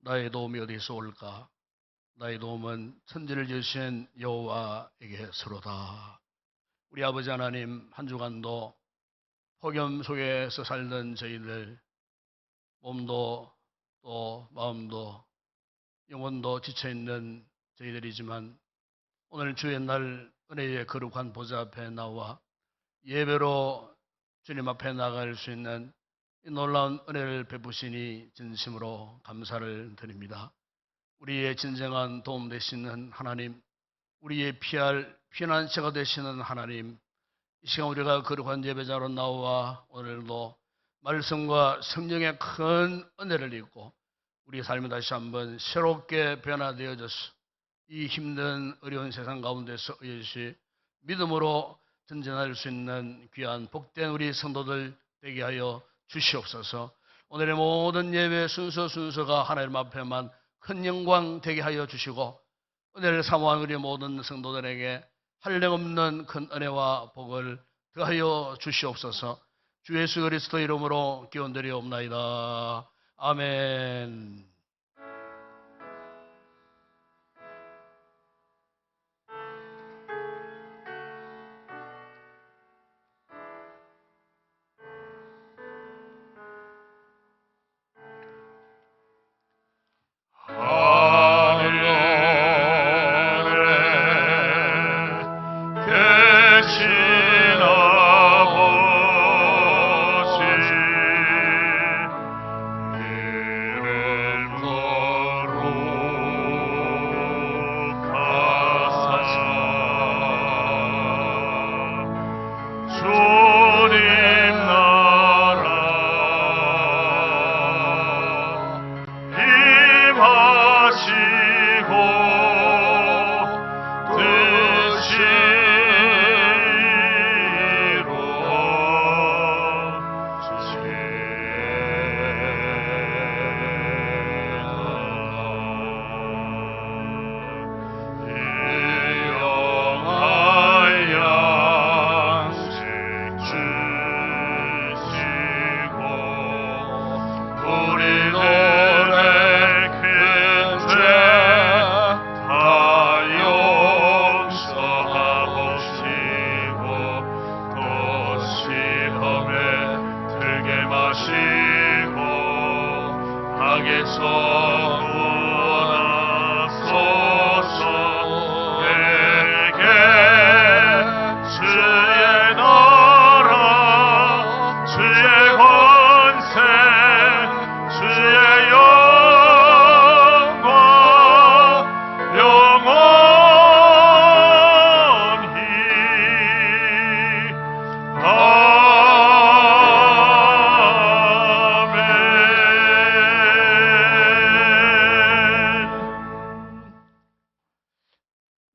나의 도움이 어디서 올까? 나의 도움은 천지를 지으신 여호와에게서로다. 우리 아버지 하나님, 한 주간도 폭염 속에서 살던 저희들, 몸도 또 마음도 영혼도 지쳐있는 저희들이지만 오늘 주의 날 은혜의 거룩한 보좌 앞에 나와 예배로 주님 앞에 나갈 수 있는 이 놀라운 은혜를 베푸시니 진심으로 감사를 드립니다. 우리의 진정한 도움 되시는 하나님, 우리의 피난처가 되시는 하나님, 이 시간 우리가 거룩한 예배자로 나와 오늘도 말씀과 성령의 큰 은혜를 입고 우리 삶이 다시 한번 새롭게 변화되어져서 이 힘든 어려운 세상 가운데서 의시 믿음으로 전진할 수 있는 귀한 복된 우리 성도들 되게 하여 주시옵소서. 오늘의 모든 예배 순서가 하나님 앞에만 큰 영광 되게 하여 주시고 은혜를 사모한 우리 모든 성도들에게 한량없는 큰 은혜와 복을 더하여 주시옵소서. 주 예수 그리스도 이름으로 기원드리옵나이다. 아멘.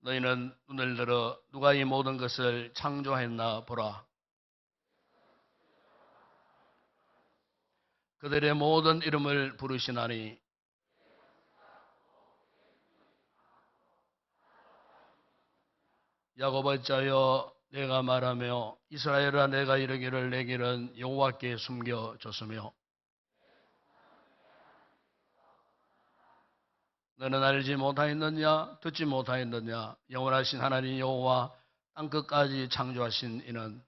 너희는 눈을 들어 누가 이 모든 것을 창조했나 보라. 그들의 모든 이름을 부르시나니 야곱 어찌하여 내가 말하며 이스라엘아 내가 이르기를 내 길은 여호와께 숨겨졌으며 너는 알지 못하였느냐 듣지 못하였느냐 영원하신 하나님 여호와 땅끝까지 창조하신 이는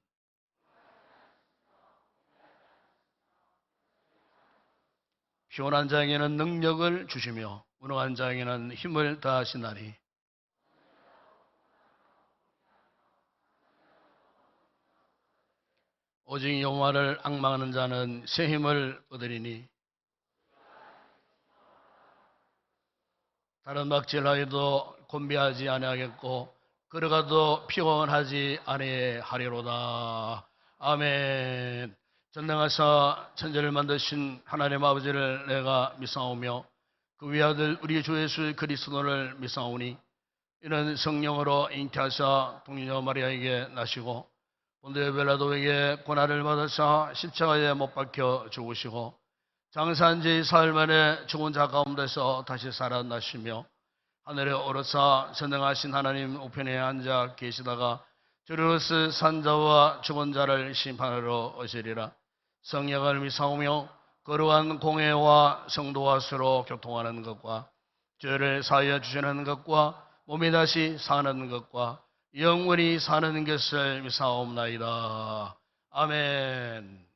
피곤한 자에게는 능력을 주시며 무능한 자에게는 힘을 다하시나니 오직 여호와를 앙망하는 자는 새 힘을 얻으리니 다른 막질하여도 곤비하지 아니하겠고 걸어가도 피곤하지 아니하리로다. 아멘. 전능하사 천지를 만드신 하나님 아버지를 내가 믿사오며 그 위아들 우리 주 예수 그리스도를 믿사오니 이는 성령으로 잉태하사 동녀 마리아에게 나시고 본디오 빌라도에게 고난을 받으사 십자가에 못 박혀 죽으시고 장사한 지 사흘 만에 죽은 자 가운데서 다시 살아나시며 하늘에 오르사 전능하신 하나님 우편에 앉아 계시다가 저리로서 산 자와 죽은 자를 심판하러 오시리라. 성령을 믿사오며 거룩한 공회와 성도와 서로 교통하는 것과 죄를 사하여 주시는 것과 몸이 다시 사는 것과 영원히 사는 것을 믿사옵나이다. 아멘.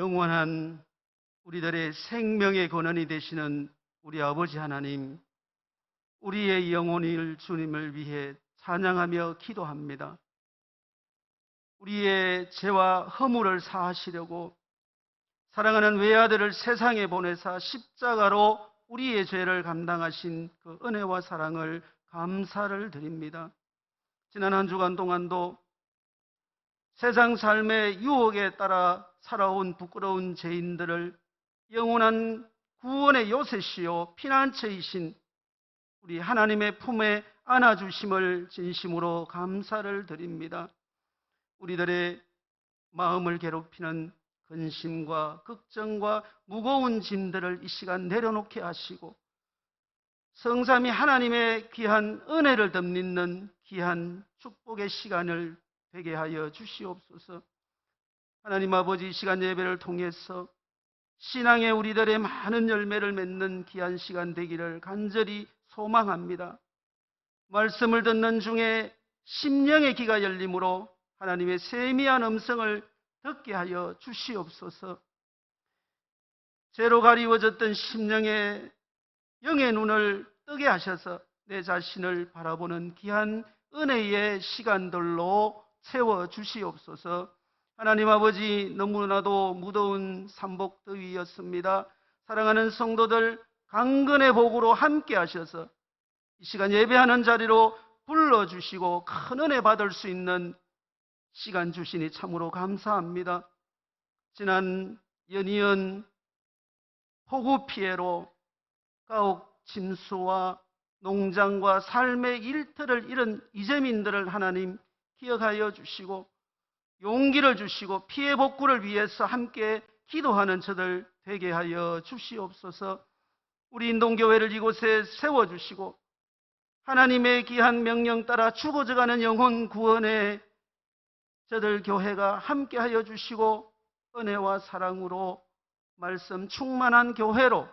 영원한 우리들의 생명의 근원이 되시는 우리 아버지 하나님, 우리의 영혼을 주님을 위해 찬양하며 기도합니다. 우리의 죄와 허물을 사하시려고 사랑하는 외아들을 세상에 보내사 십자가로 우리의 죄를 감당하신 그 은혜와 사랑을 감사를 드립니다. 지난 한 주간 동안도 세상 삶의 유혹에 따라 살아온 부끄러운 죄인들을 영원한 구원의 요새시요 피난처이신 우리 하나님의 품에 안아주심을 진심으로 감사를 드립니다. 우리들의 마음을 괴롭히는 근심과 걱정과 무거운 짐들을 이 시간 내려놓게 하시고 성삼위 하나님의 귀한 은혜를 덧입는 귀한 축복의 시간을 되게 하여 주시옵소서. 하나님 아버지, 이 시간 예배를 통해서 신앙의 우리들의 많은 열매를 맺는 귀한 시간 되기를 간절히 소망합니다. 말씀을 듣는 중에 심령의 귀가 열림으로 하나님의 세미한 음성을 듣게 하여 주시옵소서. 죄로 가리워졌던 심령의 영의 눈을 뜨게 하셔서 내 자신을 바라보는 귀한 은혜의 시간들로 채워 주시옵소서. 하나님 아버지, 너무나도 무더운 삼복더위였습니다. 사랑하는 성도들 강건의 복으로 함께 하셔서 이 시간 예배하는 자리로 불러주시고 큰 은혜 받을 수 있는 시간 주시니 참으로 감사합니다. 지난 연이은 폭우 피해로 가옥 침수와 농장과 삶의 일터를 잃은 이재민들을 하나님 기억하여 주시고 용기를 주시고 피해 복구를 위해서 함께 기도하는 저들 되게 하여 주시옵소서. 우리 인동교회를 이곳에 세워주시고 하나님의 귀한 명령 따라 죽어져가는 영혼 구원에 저들 교회가 함께하여 주시고 은혜와 사랑으로 말씀 충만한 교회로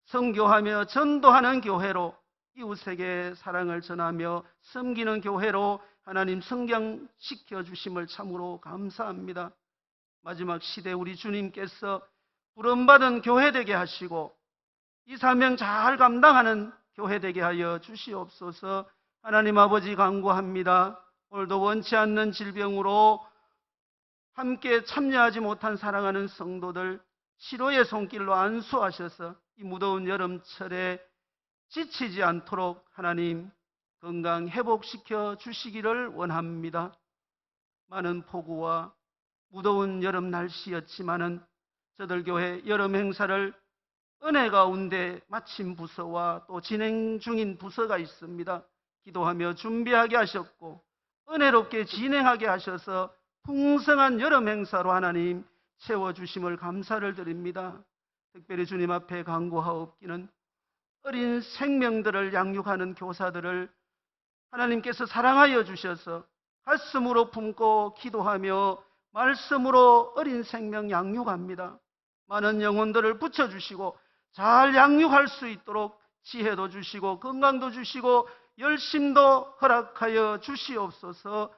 선교하며 전도하는 교회로 이웃에게 사랑을 전하며 섬기는 교회로 하나님 성장시켜 주심을 참으로 감사합니다. 마지막 시대 우리 주님께서 부름받은 교회 되게 하시고 이 사명 잘 감당하는 교회 되게 하여 주시옵소서. 하나님 아버지 간구합니다. 오늘도 원치 않는 질병으로 함께 참여하지 못한 사랑하는 성도들 치료의 손길로 안수하셔서 이 무더운 여름철에 지치지 않도록 하나님 건강 회복시켜 주시기를 원합니다. 많은 폭우와 무더운 여름 날씨였지만은 저들 교회 여름 행사를 은혜 가운데 마친 부서와 또 진행 중인 부서가 있습니다. 기도하며 준비하게 하셨고 은혜롭게 진행하게 하셔서 풍성한 여름 행사로 하나님 채워주심을 감사를 드립니다. 특별히 주님 앞에 간구하옵기는 어린 생명들을 양육하는 교사들을 하나님께서 사랑하여 주셔서 가슴으로 품고 기도하며 말씀으로 어린 생명 양육합니다. 많은 영혼들을 붙여주시고 잘 양육할 수 있도록 지혜도 주시고 건강도 주시고 열심도 허락하여 주시옵소서.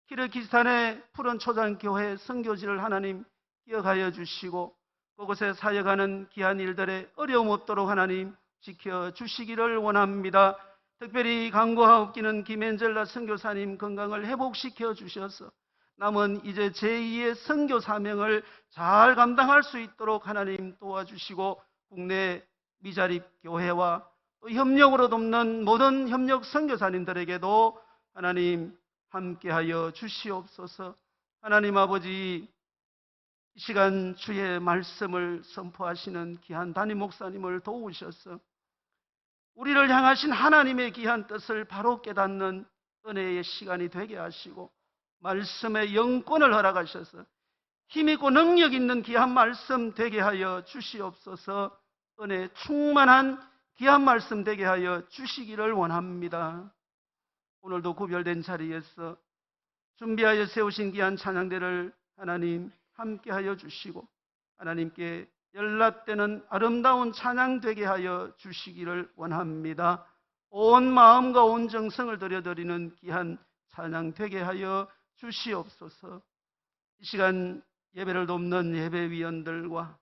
키르기스탄의 푸른 초장교회 선교지를 하나님 기억하여 주시고 그곳에 사역하는 귀한 일들의 어려움 없도록 하나님 지켜주시기를 원합니다. 특별히 간구하옵기는 김엔젤라 선교사님 건강을 회복시켜 주셔서 남은 이제 제2의 선교 사명을 잘 감당할 수 있도록 하나님 도와주시고 국내 미자립 교회와 또 협력으로 돕는 모든 협력 선교사님들에게도 하나님 함께하여 주시옵소서. 하나님 아버지, 이 시간 주의 말씀을 선포하시는 귀한 담임 목사님을 도우셔서 우리를 향하신 하나님의 귀한 뜻을 바로 깨닫는 은혜의 시간이 되게 하시고 말씀의 영권을 허락하셔서 힘있고 능력 있는 귀한 말씀 되게 하여 주시옵소서. 은혜 충만한 귀한 말씀 되게 하여 주시기를 원합니다. 오늘도 구별된 자리에서 준비하여 세우신 귀한 찬양대를 하나님 함께하여 주시고 하나님께 연락되는 아름다운 찬양 되게 하여 주시기를 원합니다. 온 마음과 온 정성을 들여드리는 귀한 찬양 되게 하여 주시옵소서. 이 시간 예배를 돕는 예배위원들과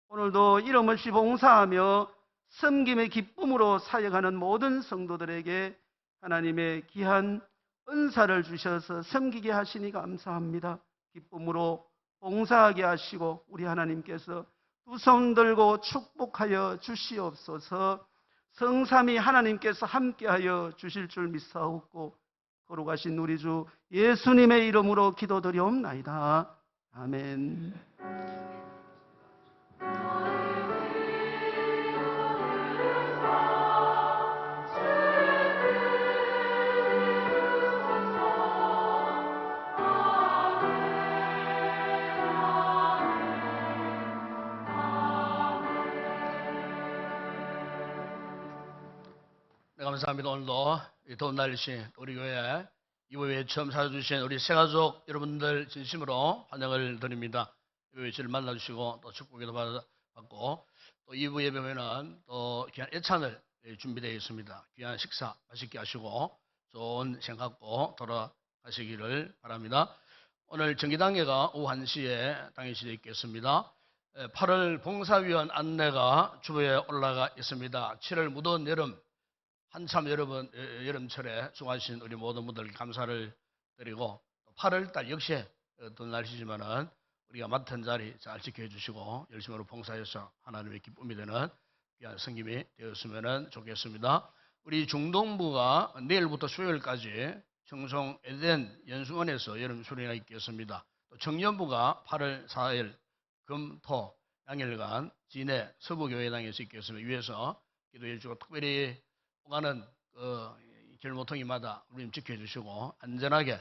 오늘도 이름 없이 봉사하며 섬김의 기쁨으로 사역하는 모든 성도들에게 하나님의 귀한 은사를 주셔서 섬기게 하시니 감사합니다. 기쁨으로 봉사하게 하시고 우리 하나님께서 두 손 들고 축복하여 주시옵소서. 성삼위 하나님께서 함께하여 주실 줄 믿사옵고 거룩하신 우리 주 예수님의 이름으로 기도드리옵나이다. 아멘. 네, 감사합니다. 오늘도 이 더운 날씨 우리 교회 이후에 처음 찾아주신 우리 새가족 여러분들 진심으로 환영을 드립니다. 이후에 저를 만나주시고 또 축복에도 받고 또 2부 예배 후에는 또 귀한 예찬을 준비되어 있습니다. 귀한 식사 맛있게 하시고 좋은 생각 갖고 돌아가시기를 바랍니다. 오늘 정기당회가 오후 1시에 당회실에 있겠습니다. 8월 봉사위원 안내가 주보에 올라가 있습니다. 7월 무더운 여름 한참 여름철에 수고하신 우리 모든 분들 감사를 드리고 8월달 역시 어떤 날씨지만은 우리가 맡은 자리 잘 지켜해 주시고 열심으로 봉사해서 하나님의 기쁨이 되는 귀한 성김이 되었으면 좋겠습니다. 우리 중동부가 내일부터 수요일까지 청송 에덴 연수원에서 여름 수련회가 있겠습니다. 또 청년부가 8월 4일 금, 토 양일간 진해 서부교회당에서 있겠습니다. 위에서 기도해 주고 특별히 오가는 길모퉁이마다 우리님 지켜주시고 안전하게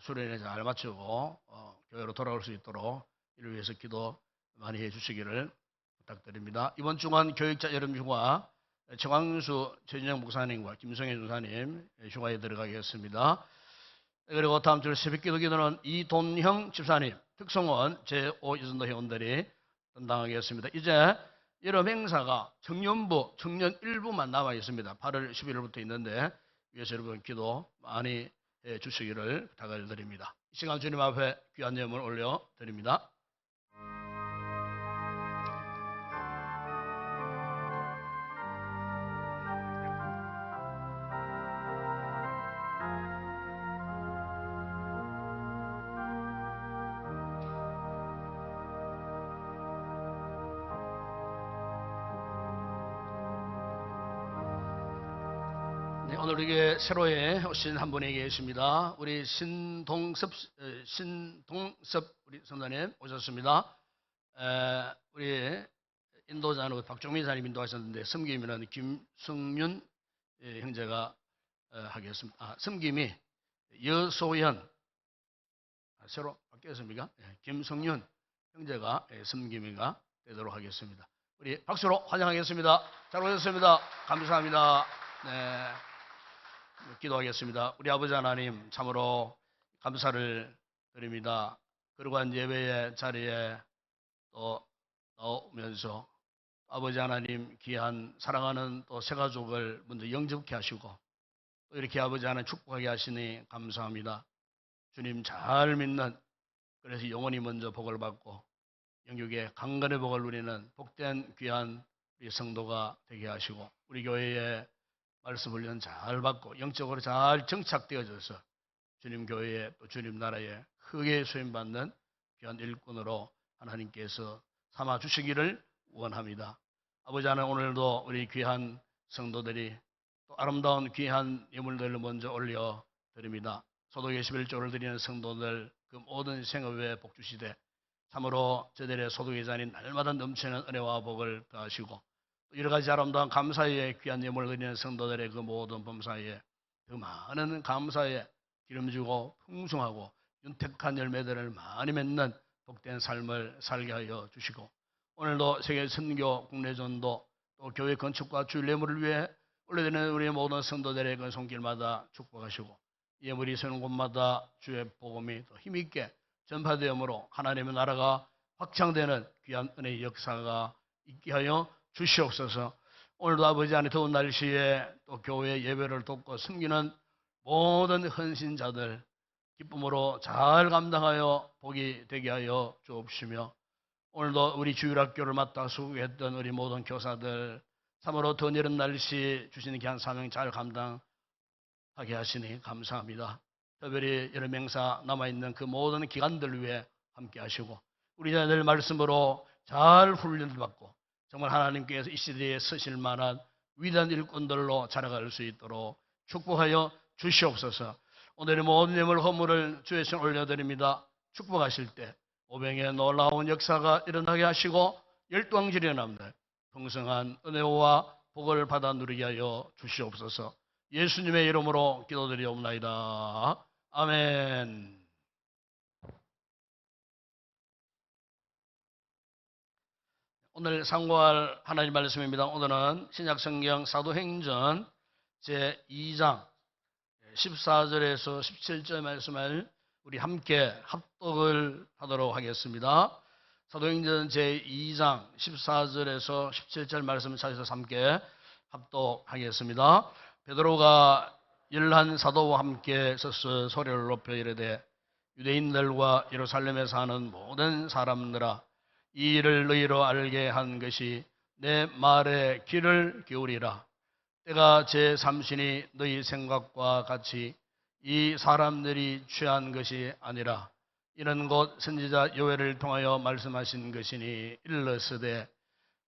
수련회 잘 마치고 교회로 돌아올 수 있도록 이를 위해서 기도 많이 해주시기를 부탁드립니다. 이번 주간 교육자 여름휴가 정광수 최진영 목사님과 김성혜 전사님 휴가에 들어가겠습니다. 그리고 다음 주 새벽기도 기도는 이돈형 집사님, 특성원 제5이전도 회원들이 담당하겠습니다. 이제 여름 행사가 청년부, 청년 일부만 남아 있습니다. 8월 11일부터 있는데 위에서 여러분 기도 많이 해 주시기를 부탁을 드립니다. 이 시간 주님 앞에 귀한 예물 올려 드립니다. 네, 오늘 우리에게 새로에 오신 한 분이 계십니다. 우리 신동섭 우리 선사님 오셨습니다. 우리 인도자는 박종민 사님 인도하셨는데 섬김이는 김승윤 형제가 하겠습니다. 섬김이 여소연 새로 바뀌었습니까? 김성윤 형제가 섬김이가 되도록 하겠습니다. 우리 박수로 환영하겠습니다. 잘 오셨습니다. 감사합니다. 네. 기도하겠습니다. 우리 아버지 하나님 참으로 감사를 드립니다. 거룩한 예배의 자리에 또 나오면서 아버지 하나님 귀한 사랑하는 또 새가족을 먼저 영접케 하시고 또 이렇게 아버지 하나님 축복하게 하시니 감사합니다. 주님 잘 믿는 그래서 영원히 먼저 복을 받고 영육의 강건의 복을 누리는 복된 귀한 우리 성도가 되게 하시고 우리 교회에 말씀 훈련 잘 받고 영적으로 잘 정착되어져서 주님 교회에 또 주님 나라에 크게 수임받는 귀한 일꾼으로 하나님께서 삼아 주시기를 원합니다. 아버지 하나님 오늘도 우리 귀한 성도들이 또 아름다운 귀한 예물들을 먼저 올려 드립니다. 소득의 11조를 드리는 성도들 그 모든 생업에 복 주시되 참으로 저들의 소득의 잔이 날마다 넘치는 은혜와 복을 더하시고 여러 가지 아름다운 감사의 귀한 예물을 드리는 성도들의 그 모든 범사에 더 많은 감사에 기름지고 풍성하고 윤택한 열매들을 많이 맺는 복된 삶을 살게 하여 주시고 오늘도 세계 선교 국내전도 또 교회 건축과 주일 예물을 위해 올려드리는 우리 모든 성도들의 그 손길마다 축복하시고 예물이 서는 곳마다 주의 복음이 더 힘있게 전파되므로 하나님의 나라가 확장되는 귀한 은혜의 역사가 있게 하여 주시옵소서. 오늘도 아버지 안에 더운 날씨에 또 교회 예배를 돕고 섬기는 모든 헌신자들 기쁨으로 잘 감당하여 복이 되게 하여 주옵시며 오늘도 우리 주일학교를 맡아 수고했던 우리 모든 교사들 참으로 더 이른 날씨 주시는 귀한 사명 잘 감당하게 하시니 감사합니다. 특별히 여름 행사 남아있는 그 모든 기관들 위해 함께 하시고 우리 자들 말씀으로 잘 훈련을 받고 정말 하나님께서 이 시대에 쓰실 만한 위대한 일꾼들로 자라갈 수 있도록 축복하여 주시옵소서. 오늘의 모든 예물 허물을 주의 손에 올려드립니다. 축복하실 때 오병의 놀라운 역사가 일어나게 하시고 열두왕질이 일어납니다. 풍성한 은혜와 복을 받아 누리게 하여 주시옵소서. 예수님의 이름으로 기도드리옵나이다. 아멘. 오늘 상고할 하나님 말씀입니다. 오늘은 신약성경 사도행전 제2장 14절에서 17절 말씀을 우리 함께 합독을 하도록 하겠습니다. 사도행전 제2장 14절에서 17절 말씀을 찾아서 함께 합독하겠습니다. 베드로가 11사도와 함께 서서 소리를 높여 이르되 유대인들과 예루살렘에 사는 모든 사람들아, 이 일을 너희로 알게 한 것이 내 말에 귀를 기울이라. 때가 제3신이 너희 생각과 같이 이 사람들이 취한 것이 아니라 이는 곧 선지자 요엘을 통하여 말씀하신 것이니 일러스되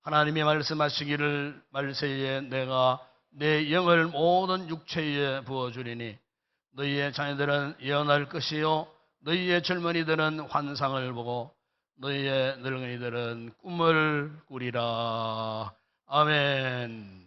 하나님이 말씀하시기를 말세에 내가 내 영을 모든 육체에 부어주리니 너희의 자녀들은 예언할 것이요 너희의 젊은이들은 환상을 보고 너희의 늙은이들은 꿈을 꾸리라. 아멘.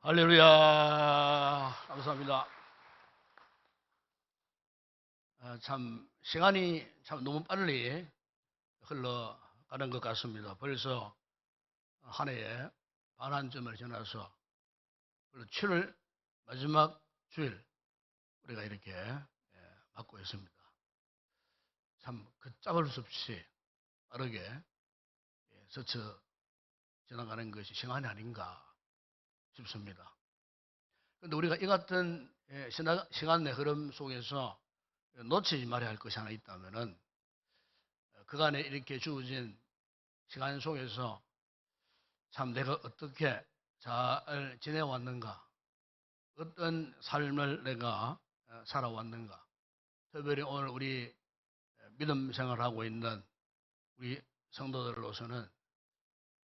할렐루야. 감사합니다. 참 시간이 참 너무 빨리 흘러가는 것 같습니다. 벌써 한 해에 반환점을 지나서 7월 마지막 주일 우리가 이렇게 맞고 있습니다. 참 걷잡을 수 없이 빠르게 스쳐 지나가는 것이 시간이 아닌가 싶습니다. 그런데 우리가 이 같은 시간의 흐름 속에서 놓치지 말아야 할 것이 하나 있다면은 그간에 이렇게 주어진 시간 속에서 참 내가 어떻게 잘 지내왔는가, 어떤 삶을 내가 살아왔는가. 특별히 오늘 우리 믿음 생활하고 있는 우리 성도들로서는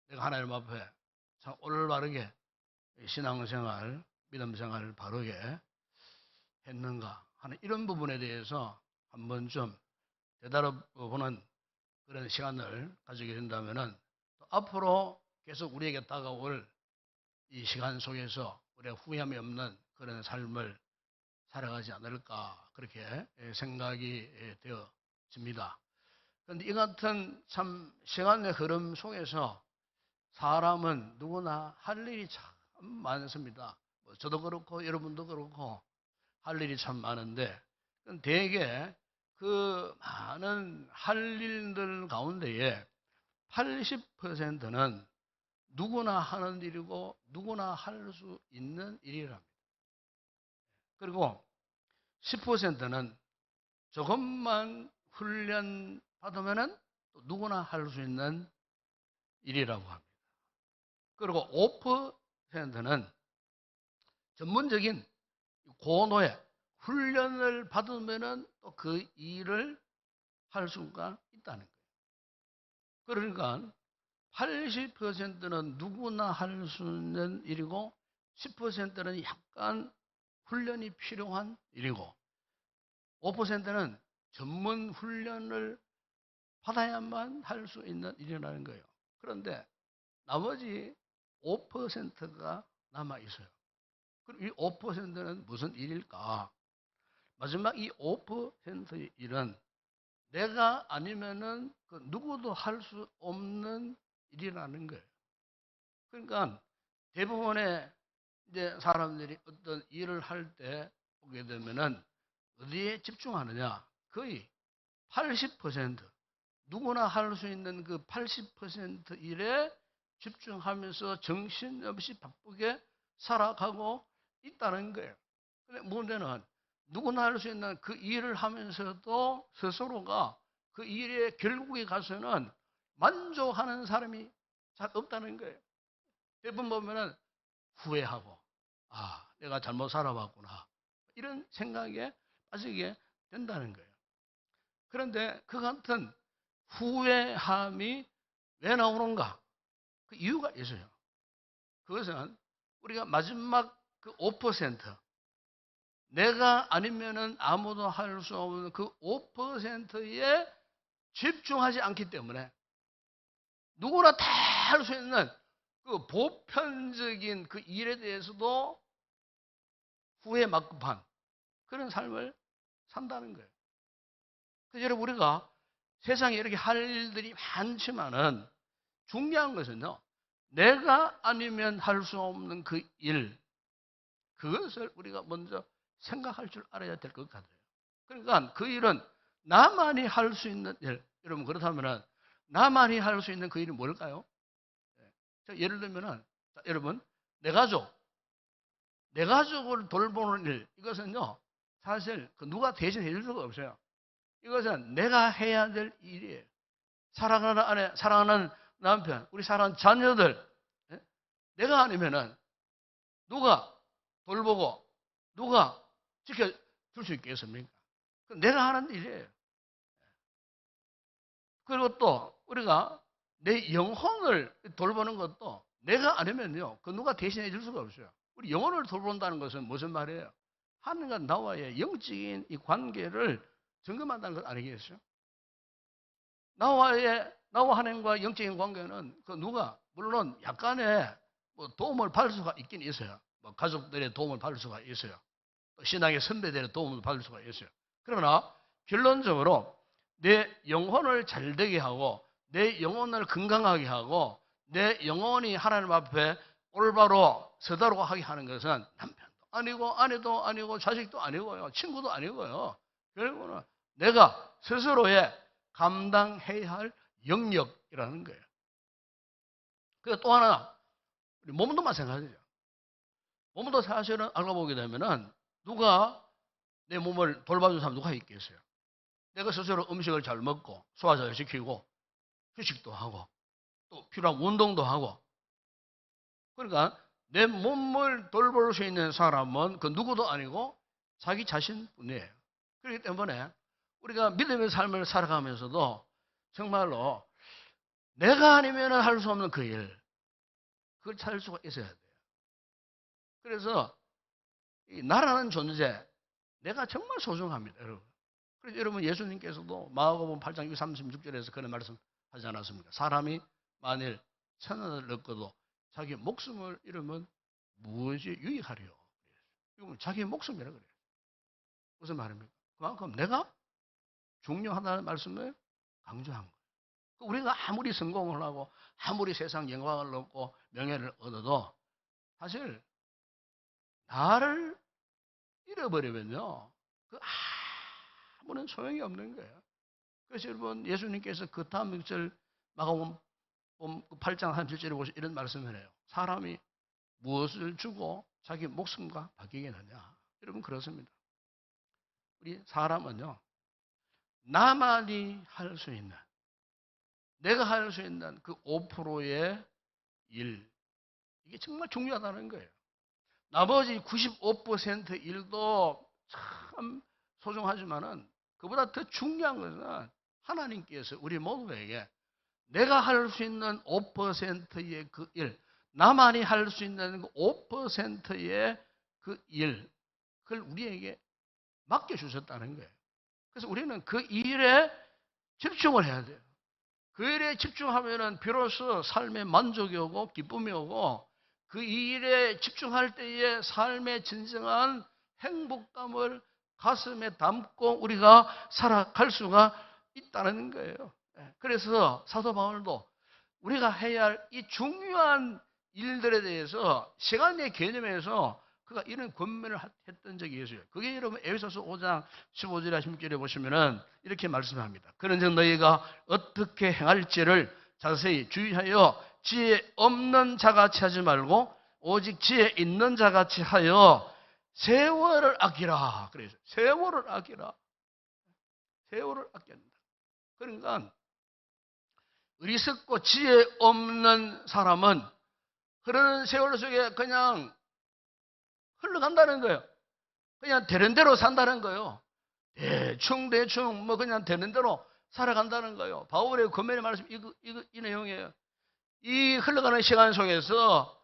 내가 하나님 앞에 참 올바르게 신앙생활, 믿음생활을 바르게 했는가 하는 이런 부분에 대해서 한번 좀 되돌아보는 그런 시간을 가지게 된다면은 또 앞으로 계속 우리에게 다가올 이 시간 속에서 우리가 후회함이 없는 그런 삶을 살아가지 않을까 그렇게 생각이 되어집니다. 그런데 이 같은 참 시간의 흐름 속에서 사람은 누구나 할 일이 참 많습니다. 뭐 저도 그렇고 여러분도 그렇고 할 일이 참 많은데 대개 그 많은 할 일들 가운데에 80%는 누구나 하는 일이고 누구나 할 수 있는 일이랍니다. 그리고 10%는 조금만 훈련 받으면은 또 누구나 할 수 있는 일이라고 합니다. 그리고 5%는 전문적인 고노예 훈련을 받으면은 또 그 일을 할 수가 있다는 거예요. 그러니까 80%는 누구나 할 수 있는 일이고 10%는 약간 훈련이 필요한 일이고 5%는 전문 훈련을 받아야만 할 수 있는 일이라는 거예요. 그런데 나머지 5%가 남아 있어요. 그럼 이 5%는 무슨 일일까? 마지막 이 5%의 일은 내가 아니면은 그 누구도 할 수 없는 일이라는 거예요. 그러니까 대부분의 이제 사람들이 어떤 일을 할 때 보게 되면은 어디에 집중하느냐? 거의 80% 누구나 할 수 있는 그 80% 일에 집중하면서 정신없이 바쁘게 살아가고 있다는 거예요. 근데 문제는 누구나 할 수 있는 그 일을 하면서도 스스로가 그 일에 결국에 가서는 만족하는 사람이 잘 없다는 거예요. 대부분 보면은 후회하고, 아, 내가 잘못 살아봤구나. 이런 생각에 빠지게 된다는 거예요. 그런데 그 같은 후회함이 왜 나오는가? 그 이유가 있어요. 그것은 우리가 마지막 그 5%, 내가 아니면은 아무도 할 수 없는 그 5%에 집중하지 않기 때문에 누구나 다 할 수 있는 그 보편적인 그 일에 대해서도 후회에 막급한 그런 삶을 산다는 거예요. 그래서 여러분 우리가 세상에 이렇게 할 일들이 많지만은 중요한 것은요. 내가 아니면 할 수 없는 그 일, 그것을 우리가 먼저 생각할 줄 알아야 될 것 같아요. 그러니까 그 일은 나만이 할 수 있는 일. 여러분 그렇다면은 나만이 할 수 있는 그 일이 뭘까요? 예를 들면은 여러분 내 가족을 돌보는 일 이것은요 사실 그 누가 대신해 줄 수가 없어요. 이것은 내가 해야 될 일이에요. 사랑하는 아내, 사랑하는 남편, 우리 사랑하는 자녀들 내가 아니면은 누가 돌보고 누가 지켜줄 수 있겠습니까? 내가 하는 일이에요. 그리고 또 우리가 내 영혼을 돌보는 것도 내가 아니면요. 그 누가 대신해 줄 수가 없어요. 우리 영혼을 돌본다는 것은 무슨 말이에요? 하나님과 나와의 영적인 이 관계를 점검한다는 것 아니겠어요? 나와 하나님과 영적인 관계는 그 누가 물론 약간의 뭐 도움을 받을 수가 있긴 있어요. 뭐 가족들의 도움을 받을 수가 있어요. 또 신앙의 선배들의 도움을 받을 수가 있어요. 그러나 결론적으로 내 영혼을 잘되게 하고 내 영혼을 건강하게 하고 내 영혼이 하나님 앞에 올바로 서다로 하게 하는 것은 남편도 아니고 아내도 아니고 자식도 아니고요. 친구도 아니고요. 결국은 내가 스스로의 감당해야 할 영역이라는 거예요. 그리고 또 하나 우리 몸도 마찬가지죠. 몸도 사실은 알고 보게 되면은 누가 내 몸을 돌봐주는 사람 누가 있겠어요? 내가 스스로 음식을 잘 먹고 소화 잘 시키고 휴식도 하고 또 필요한 운동도 하고 그러니까 내 몸을 돌볼 수 있는 사람은 그 누구도 아니고 자기 자신뿐이에요. 그렇기 때문에 우리가 믿음의 삶을 살아가면서도 정말로 내가 아니면 할 수 없는 그 일, 그걸 찾을 수가 있어야 돼요. 그래서 이 나라는 존재, 내가 정말 소중합니다, 여러분. 그래서 여러분 예수님께서도 마가복음 8장 36절에서 그런 말씀 하지 않았습니까? 사람이 만일 천원을 얻고도 자기 목숨을 잃으면 무엇이 유익하리요? 이건 자기 목숨이라 그래요. 무슨 말입니까? 그만큼 내가 중요하다는 말씀을 강조한 거예요. 우리가 아무리 성공을 하고 아무리 세상 영광을 얻고 명예를 얻어도 사실 나를 잃어버리면요, 그 아무런 소용이 없는 거예요. 그래서 여러분, 예수님께서 그 다음 절 마가복음 8장 37절에 보시면 이런 말씀을 해요. 사람이 무엇을 주고 자기 목숨과 바뀌겠느냐. 여러분, 그렇습니다. 우리 사람은요, 나만이 할 수 있는, 내가 할 수 있는 그 5%의 일, 이게 정말 중요하다는 거예요. 나머지 95% 일도 참 소중하지만은 그보다 더 중요한 것은 하나님께서 우리 모두에게 내가 할 수 있는 5%의 그 일, 나만이 할 수 있는 그 5%의 그 일, 그걸 우리에게 맡겨주셨다는 거예요. 그래서 우리는 그 일에 집중을 해야 돼요. 그 일에 집중하면은 비로소 삶의 만족이 오고 기쁨이 오고 그 일에 집중할 때에 삶의 진정한 행복감을 가슴에 담고 우리가 살아갈 수가 있다는 거예요. 그래서 사도 바울도 우리가 해야 할 이 중요한 일들에 대해서 시간의 개념에서 그가 이런 권면을 했던 적이 있어요. 그게 여러분 에베소서 5장 15절에 16절에 보시면은 이렇게 말씀합니다. 그런즉 너희가 어떻게 행할지를 자세히 주의하여 지혜 없는 자같이 하지 말고 오직 지혜 있는 자같이 하여 세월을 아끼라. 그래서 세월을 아끼라. 세월을 아껴야 된다. 그러니까 어리석고 지혜 없는 사람은 흐르는 세월 속에 그냥 흘러간다는 거예요. 그냥 되는 대로 산다는 거예요. 대충 뭐 그냥 되는 대로 살아간다는 거예요. 바울의 권면의 말씀 이 내용이에요. 이 흘러가는 시간 속에서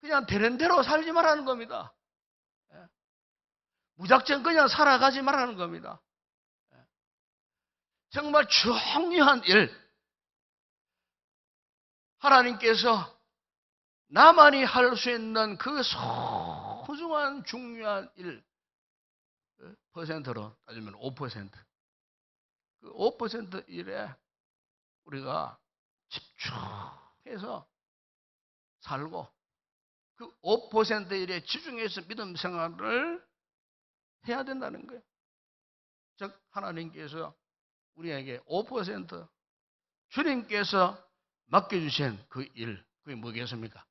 그냥 되는 대로 살지 말라는 겁니다. 무작정 그냥 살아가지 말라는 겁니다. 정말 중요한 일, 하나님께서 나만이 할 수 있는 그 소중한 중요한 일, 퍼센트로 따지면 5%. 그 5% 일에 우리가 집중해서 살고 그 5% 일에 집중해서 믿음 생활을 해야 된다는 거예요. 즉 하나님께서 우리에게 5% 주님께서 맡겨주신 그 일, 그게 뭐겠습니까?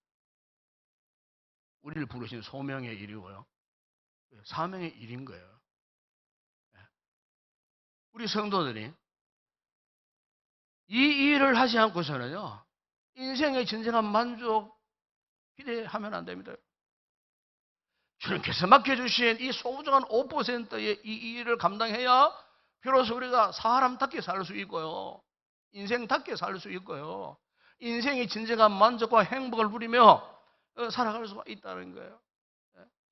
우리를 부르신 소명의 일이고요. 사명의 일인 거예요. 우리 성도들이 이 일을 하지 않고서는요, 인생의 진정한 만족 기대하면 안 됩니다. 주님께서 맡겨주신 이 소중한 5%의 이 일을 감당해야 비로소 우리가 사람답게 살 수 있고요. 인생답게 살 수 있고요. 인생의 진정한 만족과 행복을 누리며 살아갈 수가 있다는 거예요.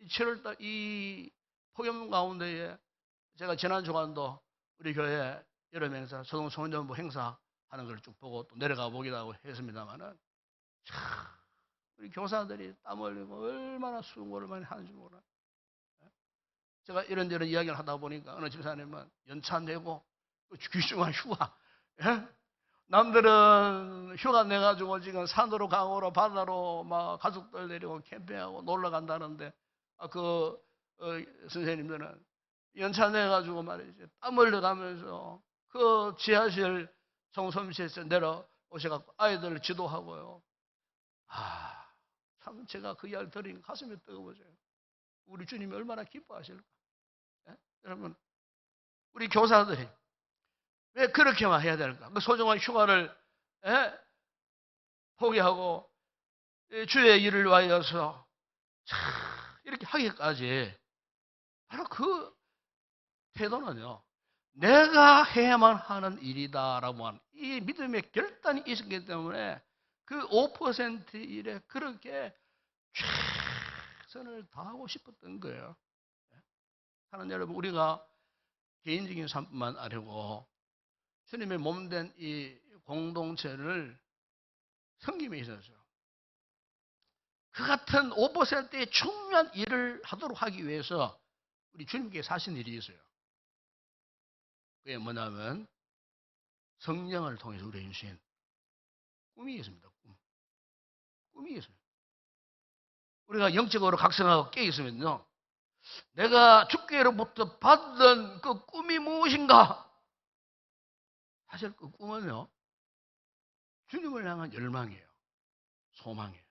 7월달 이 폭염 가운데에 제가 지난 주간도 우리 교회 여름 행사, 초등소년부 행사 하는 걸 쭉 보고 또 내려가 보기도 하고 했습니다만은 참 우리 교사들이 땀 흘리고 얼마나 수고를 많이 하는지 몰라요. 제가 이런저런 이야기를 하다 보니까 어느 집사님은 연차 내고 귀중한 휴가, 예? 남들은 휴가 내가지고 지금 산으로 강으로 바다로 막 가족들 데리고 캠핑하고 놀러 간다는데 선생님들은 연차 내가지고 말이지 땀 흘려가면서 그 지하실 정솜시에서 내려오셔갖고 아이들을 지도하고요. 참 제가 그 이야기를 들으니 가슴이 뜨거워져요. 우리 주님이 얼마나 기뻐하실까. 예? 여러분, 우리 교사들이 왜 그렇게만 해야 될까? 그 소중한 휴가를 포기하고 주의 일을 위하여서 이렇게 하기까지 바로 그 태도는요, 내가 해야만 하는 일이다라고 하는 이 믿음의 결단이 있었기 때문에 그 5% 일에 그렇게 최선을 다하고 싶었던 거예요. 하나님 여러분, 우리가 개인적인 삶뿐만 아니고 주님의 몸된 이 공동체를 섬김에 있어서 그 같은 5%의 중요한 일을 하도록 하기 위해서 우리 주님께서 하신 일이 있어요. 그게 뭐냐면 성령을 통해서 우리에게 주신 꿈이 있습니다. 꿈이 있어요. 우리가 영적으로 각성하고 깨 있으면요, 내가 주께로부터 받은 그 꿈이 무엇인가? 사실 그 꿈은요, 주님을 향한 열망이에요. 소망이에요.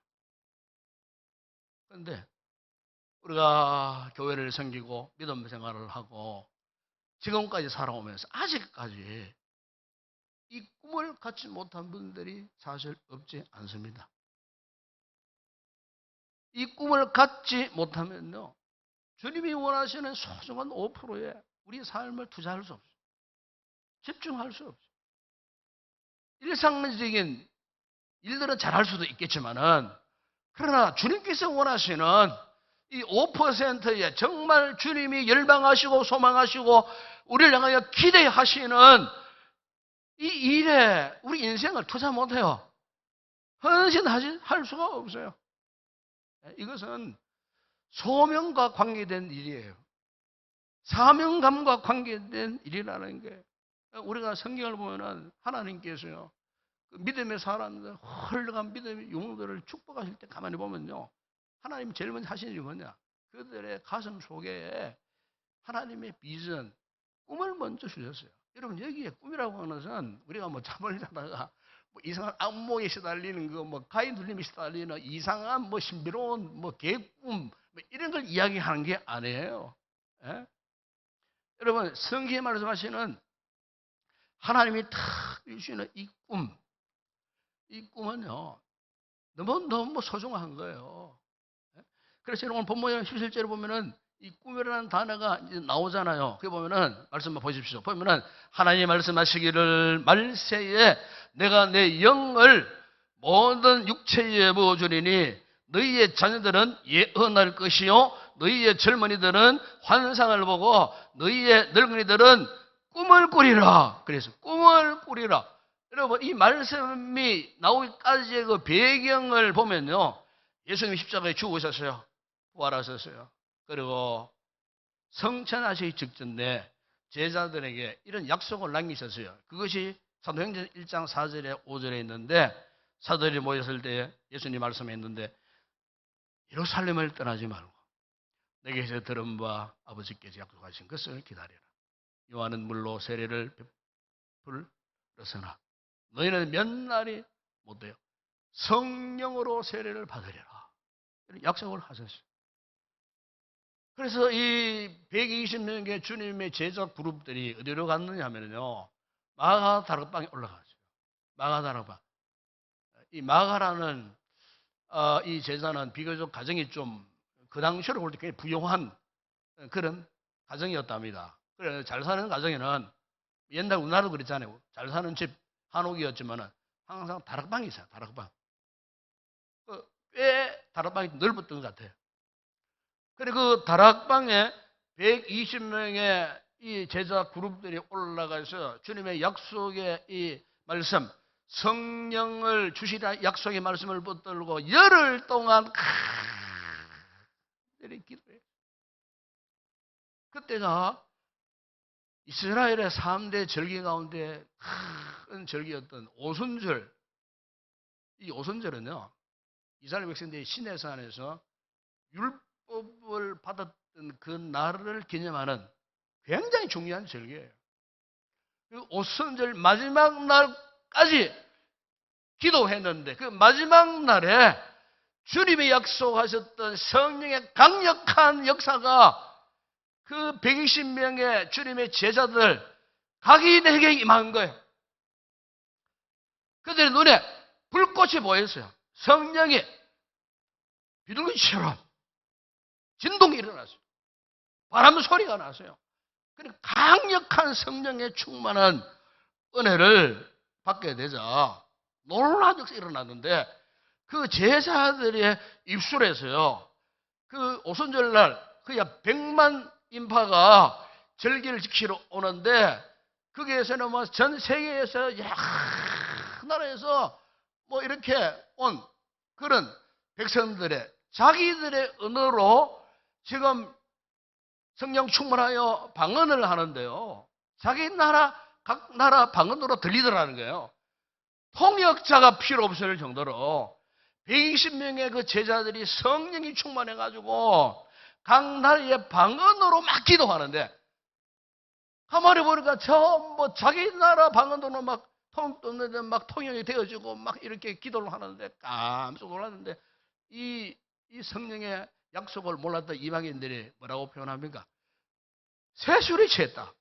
그런데 우리가 교회를 섬기고 믿음 생활을 하고 지금까지 살아오면서 아직까지 이 꿈을 갖지 못한 분들이 사실 없지 않습니다. 이 꿈을 갖지 못하면요, 주님이 원하시는 소중한 5%에 우리 삶을 투자할 수 없어요. 집중할 수 없어요. 일상적인 일들은 잘할 수도 있겠지만은, 그러나 주님께서 원하시는 이 5%에 정말 주님이 열망하시고 소망하시고 우리를 향하여 기대하시는 이 일에 우리 인생을 투자 못해요. 헌신할 수가 없어요. 이것은 소명과 관계된 일이에요. 사명감과 관계된 일이라는 게, 우리가 성경을 보면은 하나님께서요, 그 믿음의 사람들, 헐렁한 믿음의 영웅들을 축복하실 때 가만히 보면요, 하나님 제일 먼저 하시는 일이 뭐냐? 그들의 가슴 속에 하나님의 비전, 꿈을 먼저 주셨어요. 여러분, 여기에 꿈이라고 하는 것은 우리가 뭐 잠을 자다가 뭐 이상한 악몽에 시달리는 거, 뭐 가위 눌림에 시달리는 이상한 뭐 신비로운 뭐 개꿈, 뭐 이런 걸 이야기하는 게 아니에요. 예? 여러분, 성경에 말씀하시는 하나님이 탁 주시는 이 꿈은요, 너무 소중한 거예요. 그래서 오늘 본문의 17절에 보면은 이 꿈이라는 단어가 이제 나오잖아요. 그게 보면은, 말씀 보십시오. 보면은, 하나님이 말씀하시기를 말세에 내가 내 영을 모든 육체에 부어주리니 너희의 자녀들은 예언할 것이요 너희의 젊은이들은 환상을 보고 너희의 늙은이들은 꿈을 꾸리라. 그래서 꿈을 꾸리라. 여러분, 이 말씀이 나오기까지의 그 배경을 보면요, 예수님이 십자가에 죽으셨어요. 부활하셨어요. 그리고 성천하시기 직전에 제자들에게 이런 약속을 남기셨어요. 그것이 사도행전 1장 4절에 5절에 있는데, 사도들이 모였을 때 예수님 말씀했는데, 예루살렘을 떠나지 말고 내게서 들은 바 아버지께서 약속하신 것을 기다리라. 요한은 물로 세례를 베풀었으나 너희는 몇 날이 못 돼요. 성령으로 세례를 받으리라. 약속을 하셨어요. 그래서 이 120명의 주님의 제자 그룹들이 어디로 갔느냐 하면요, 마가 다락방에 올라갔어요. 마가 다락방. 이 마가라는 이 제자는 비교적 가정이 좀 그 당시로 볼 때 굉장히 부유한 그런 가정이었답니다. 그래서 잘 사는 가정에는 옛날 우리나라도 그랬잖아요. 잘 사는 집 한옥이었지만은 항상 다락방이 있어요. 다락방. 꽤 다락방이 넓었던 것 같아요. 그리고 그 다락방에 120명의 이 제자 그룹들이 올라가서 주님의 약속의 이 말씀, 성령을 주시라 약속의 말씀을 붙들고 열흘 동안 기도해요. 그때가 이스라엘의 3대 절기 가운데 큰 절기였던 오순절. 이 오순절은요, 이스라엘 백성들이 시내산에서 율법을 받았던 그 날을 기념하는 굉장히 중요한 절기예요. 그 오순절 마지막 날까지 기도했는데, 그 마지막 날에 주님이 약속하셨던 성령의 강력한 역사가 그 120명의 주님의 제자들 각인에게 임한 거예요. 그들의 눈에 불꽃이 보였어요. 성령이 비둘기처럼 진동이 일어났어요. 바람 소리가 났어요. 그러니까 강력한 성령의 충만한 은혜를 받게 되자 놀라운 역사가 일어났는데, 그 제자들의 입술에서요, 그 오순절날 그야 100만 인파가 절기를 지키러 오는데, 거기에서는 뭐 전 세계에서 여러 나라에서 뭐 이렇게 온 그런 백성들의 자기들의 언어로 지금 성령 충만하여 방언을 하는데요, 자기 나라 각 나라 방언으로 들리더라는 거예요. 통역자가 필요 없을 정도로 120명의 그 제자들이 성령이 충만해가지고 각 나라의 방언으로 막 기도하는데, 가만히 보니까 전부 자기 나라 방언으로 막 통역이 되어지고 막 이렇게 기도를 하는데 깜짝 놀랐는데, 이 성령의 약속을 몰랐던 이방인들이 뭐라고 표현합니까? 새술에 취했다.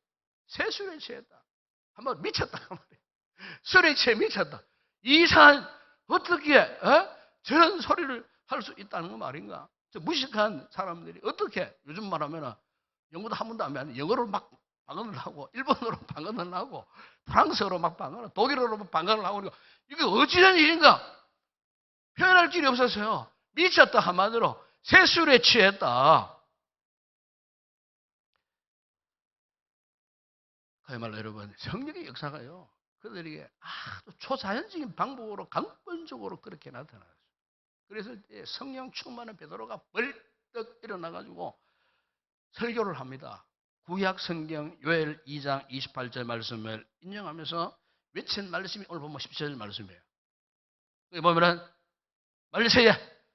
새술에 취했다. 한번 미쳤다. 술에 취해 미쳤다. 이상한, 어떻게 저런 소리를 할 수 있다는 거 말인가? 저 무식한 사람들이 어떻게, 요즘 말하면 영어도 한 번도 안 배웠는데 영어로 막 방언을 하고, 일본어로 방언을 하고, 프랑스어로 막 방언을, 독일어로 막 방언을 하고, 이게 어찌된 일인가? 표현할 길이 없었어요. 미쳤다, 한마디로 새술에 취했다. 그야말로 여러분, 성령의 역사가요, 그들에게 아주 초자연적인 방법으로 강권적으로 그렇게 나타났어요. 그래서 성령 충만한 베드로가 벌떡 일어나가지고 설교를 합니다. 구약 성경 요엘 2장 28절 말씀을 인용하면서 외친 말씀이 오늘 보면 17절 말씀이에요. 여기 보면은, 말세에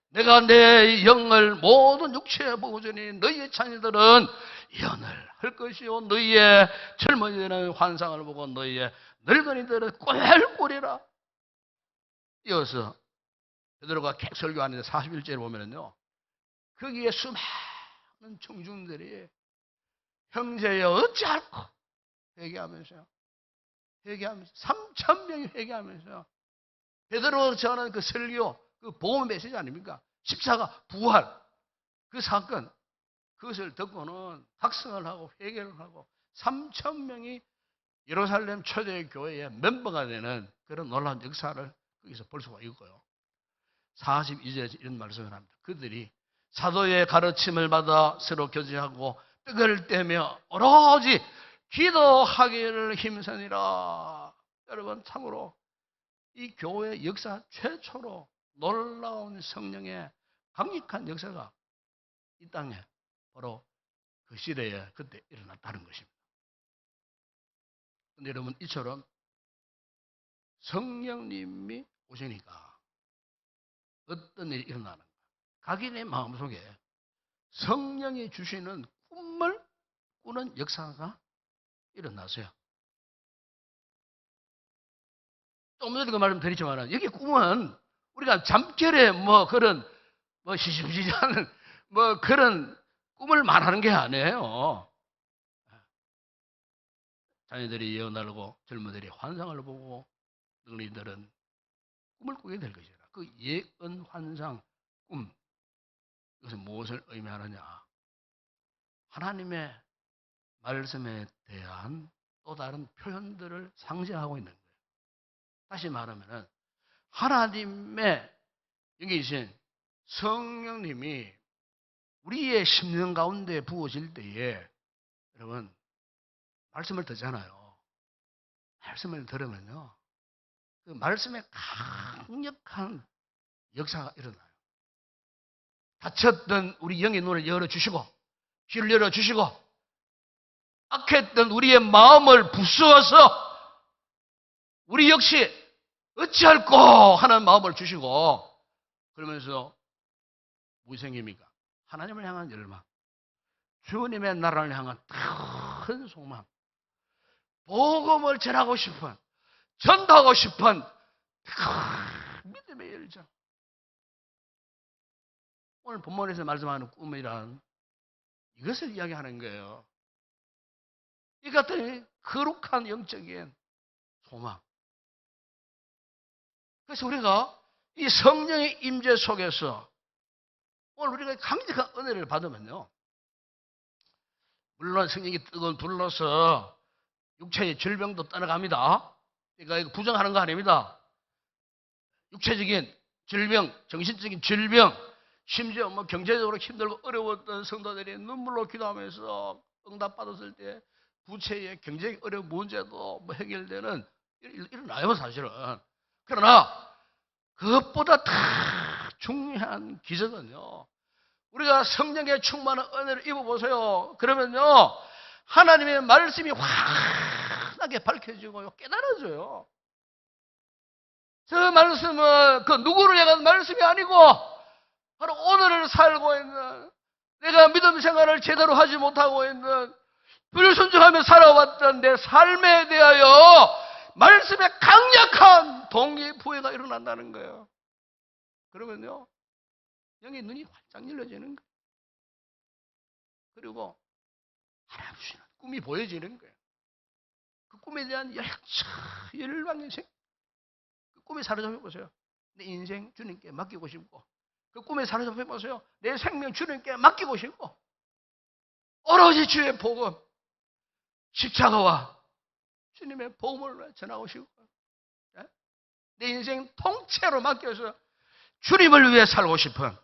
내가 내 영을 모든 육체에 부어주니 너희의 자녀들은 예언을 할 것이요 너희의 젊은이들은 환상을 보고 너희의 늙은이들은 꿈을 꾸리라. 이어서 베드로가 계속 설교하는데 41절에 보면은요, 거기에 수많은 청중들이 형제여 어찌할꼬 회개하면서요, 3,000명이 회개하면서요, 베드로가 전하는 그 설교, 그 복음 메시지 아닙니까? 십자가 부활, 그 사건, 그것을 듣고는 각성을 하고 회개를 하고 3,000명이 예루살렘 초대교회의 멤버가 되는 그런 놀라운 역사를 거기서 볼 수가 있고요. 42절에서 이런 말씀을 합니다. 그들이 사도의 가르침을 받아 서로 교제하고 떡을 떼며 오로지 기도하기를 힘쓰니라. 여러분, 참으로 이 교회 역사 최초로 놀라운 성령의 강력한 역사가 이 땅에 바로 그 시대에 그때 일어났다는 것입니다. 그런데 여러분, 이처럼 성령님이 오시니까 어떤 일이 일어나는가? 각인의 마음속에 성령이 주시는 꿈을 꾸는 역사가 일어나서요. 좀 전에 그 말씀 드렸지만, 여기 꿈은 우리가 잠결에 그런 시시무시하는 그런 꿈을 말하는 게 아니에요. 자녀들이 예언하고 젊은이들이 환상을 보고 늙은이들은 꿈을 꾸게 될 것이라. 그 예언, 환상, 꿈, 이것은 무엇을 의미하느냐? 하나님의 말씀에 대한 또 다른 표현들을 상징하고 있는 거예요. 다시 말하면 하나님의 여기 계신 성령님이 우리의 심령 가운데 부어질 때에, 여러분, 말씀을 듣잖아요. 말씀을 들으면요, 그 말씀에 강력한 역사가 일어나요. 닫혔던 우리 영의 눈을 열어주시고, 귀를 열어주시고, 악했던 우리의 마음을 부수어서 우리 역시 어찌할꼬 하는 마음을 주시고, 그러면서 무엇이 생깁니까? 하나님을 향한 열망, 주님의 나라를 향한 큰 소망, 복음을 전하고 싶은, 전도하고 싶은 큰 믿음의 열정. 오늘 본문에서 말씀하는 꿈이란 이것을 이야기하는 거예요. 이 같은 거룩한 영적인 소망. 그래서 우리가 이 성령의 임재 속에서 오늘 우리가 강력한 은혜를 받으면요, 물론 성령이 뜨거운 불러서 육체의 질병도 떠나갑니다. 그러니까 이거 부정하는 거 아닙니다. 육체적인 질병, 정신적인 질병, 심지어 경제적으로 힘들고 어려웠던 성도들이 눈물로 기도하면서 응답받았을 때 부채의 경제적 어려운 문제도 해결되는 일어나요, 사실은. 그러나 그것보다 더 중요한 기적은요, 우리가 성령의 충만한 은혜를 입어보세요. 그러면요, 하나님의 말씀이 환하게 밝혀지고요, 깨달아져요. 저 말씀은 그 누구를 향한 말씀이 아니고 바로 오늘을 살고 있는, 내가 믿음 생활을 제대로 하지 못하고 있는, 불순종하며 살아왔던 내 삶에 대하여 말씀에 강력한 동기부여가 일어난다는 거예요. 그러면요, 영의 눈이 활짝 열려지는 거예요. 그리고 하나님 주시는 꿈이 보여지는 거예요. 그 꿈에 대한 열방의 생, 그 꿈에 사로잡혀 보세요. 내 인생 주님께 맡기고 싶고, 그 꿈에 사로잡혀 보세요. 내 생명 주님께 맡기고 싶고, 오로지 주의 복음, 십자가와 주님의 복음을 전하고 싶고, 내 인생 통째로 맡겨서 주님을 위해 살고 싶은.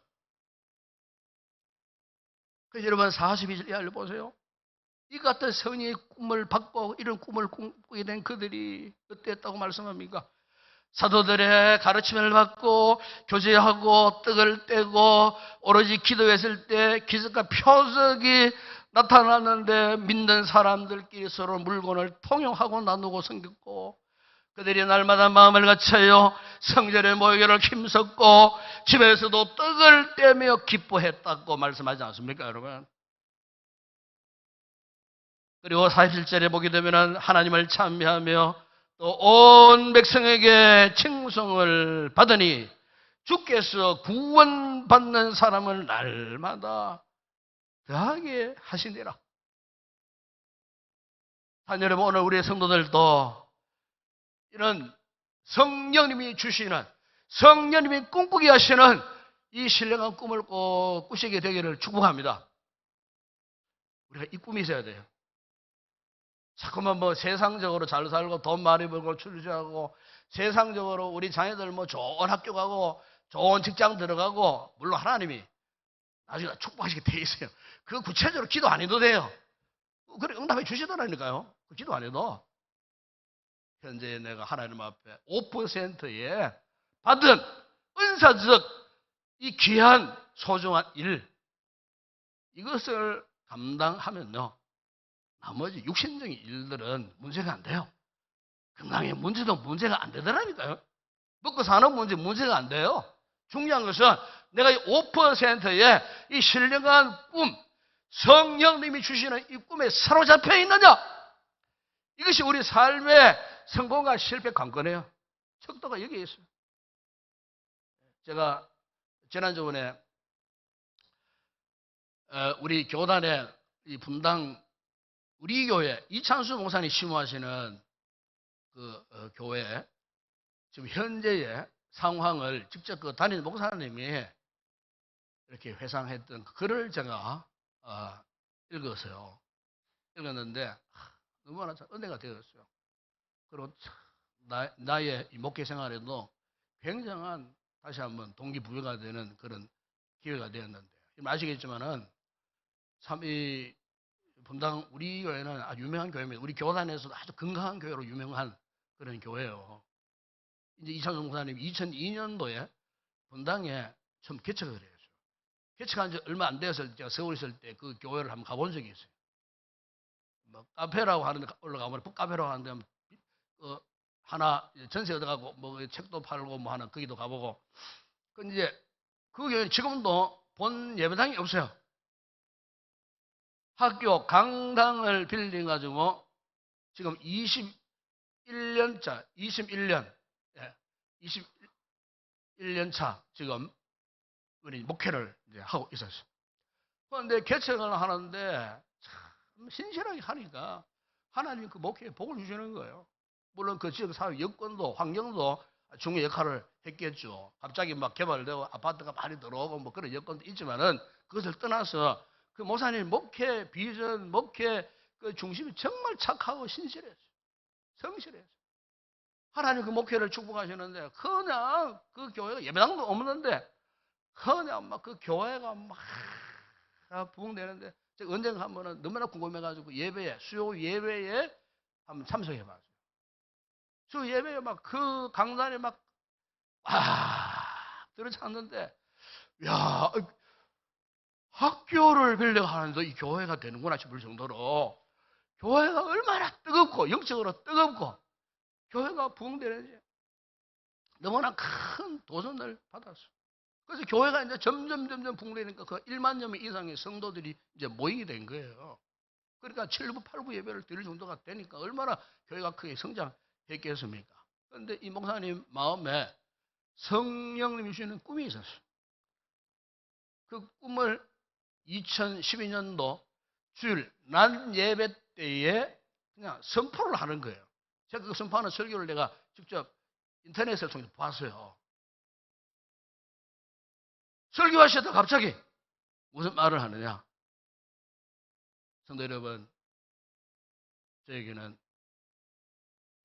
그래서 여러분 42절 이하를 보세요. 이 같은 선의의 꿈을 받고 이런 꿈을 꾸게 된 그들이 어땠다고 말씀합니까? 사도들의 가르침을 받고 교제하고 떡을 떼고 오로지 기도했을 때 기적과 표적이 나타났는데 믿는 사람들끼리 서로 물건을 통용하고 나누고 섬겼고, 그들이 날마다 마음을 갖춰요 성전에 모이기를 힘썼고 집에서도 떡을 떼며 기뻐했다고 말씀하지 않습니까, 여러분? 그리고 47절에 보게 되면 하나님을 찬미하며 또 온 백성에게 칭송을 받으니 주께서 구원받는 사람을 날마다 더하게 하시니라. 여러분, 오늘 우리의 성도들도 이런 성령님이 주시는, 성령님이 꿈꾸게 하시는 이 신령한 꿈을 꼭 꾸시게 되기를 축복합니다. 우리가 이 꿈이 있어야 돼요. 자꾸만 뭐 세상적으로 잘 살고 돈 많이 벌고 출세하고 세상적으로 우리 자녀들 뭐 좋은 학교 가고 좋은 직장 들어가고, 물론 하나님이 나중에 축복하시게 돼 있어요. 그거 구체적으로 기도 안 해도 돼요. 그래 응답해 주시더라니까요. 기도 안 해도. 현재 내가 하나님 앞에 5%에 받은 은사적 이 귀한 소중한 일, 이것을 감당하면요, 나머지 육신적인 일들은 문제가 안 돼요. 건강의 문제도 문제가 안 되더라니까요. 먹고 사는 문제가 안 돼요. 중요한 것은 내가 이 5%의 이 신령한 꿈, 성령님이 주시는 이 꿈에 사로잡혀 있느냐, 이것이 우리 삶의 성공과 실패 관건이에요. 척도가 여기에 있어요. 제가 지난주에 우리 교단에 이 분당 우리 교회 이창수 목사님 심호하시는 그 교회 지금 현재의 상황을 직접 그 담임 목사님이 이렇게 회상했던 글을 제가 읽었어요. 읽었는데 너무나 은혜가 되었어요. 그리고 나의 목회 생활에도 굉장한 다시 한번 동기부여가 되는 그런 기회가 되었는데, 아시겠지만은 참 이 분당 우리 교회는 아주 유명한 교회입니다. 우리 교단에서도 아주 건강한 교회로 유명한 그런 교회예요. 이제 이창수 목사님이 2002년도에 분당에 처음 개척을 했어요. 개척한 지 얼마 안 되었을 때 제가 서울에 있을 때 그 교회를 한번 가본 적이 있어요. 뭐 카페라고 하는데 올라가면 북카페라고 하는데 하나 전세 얻어가고 뭐 책도 팔고 뭐 하는 거기도 가보고. 그 이제 그 교회는 지금도 본 예배당이 없어요. 학교 강당을 빌려 가지고 지금 21년 차, 21년 차 지금 우리 목회를 이제 하고 있었어요. 그런데 개척을 하는데 참 신실하게 하니까 하나님 그 목회에 복을 주시는 거예요. 물론 그 지역 사회 여건도 환경도 중요한 역할을 했겠죠. 갑자기 막 개발되고 아파트가 많이 들어오고 뭐 그런 여건도 있지만은 그것을 떠나서 그 목사님 목회 비전, 목회 그 중심이 정말 착하고 신실했어요. 성실했어요. 하나님 그 목회를 축복하시는데 그냥 그 교회가 예배당도 없는데 그냥 막 그 교회가 막 부흥되는데 제가 언젠가 한번은 너무나 궁금해가지고 예배에, 수요 예배에 한번 참석해봤어요. 수요 예배에 막 그 강단에 막 들어찼는데, 야, 학교를 빌려 하는데 이 교회가 되는구나 싶을 정도로 교회가 얼마나 뜨겁고 영적으로 뜨겁고 교회가 부흥되는지. 너무나 큰 도전을 받았어요. 그래서 교회가 이제 점점 붕괴되니까 그 1만여 명 이상의 성도들이 이제 모이게 된 거예요. 그러니까 7부, 8부 예배를 드릴 정도가 되니까 얼마나 교회가 크게 성장했겠습니까? 그런데 이 목사님 마음에 성령님이 주시는 꿈이 있었어요. 그 꿈을 2012년도 주일 낮 예배 때에 그냥 선포를 하는 거예요. 제가 그 선포하는 설교를 내가 직접 인터넷을 통해서 봤어요. 설교하시다가 갑자기 무슨 말을 하느냐? 성도 여러분, 저에게는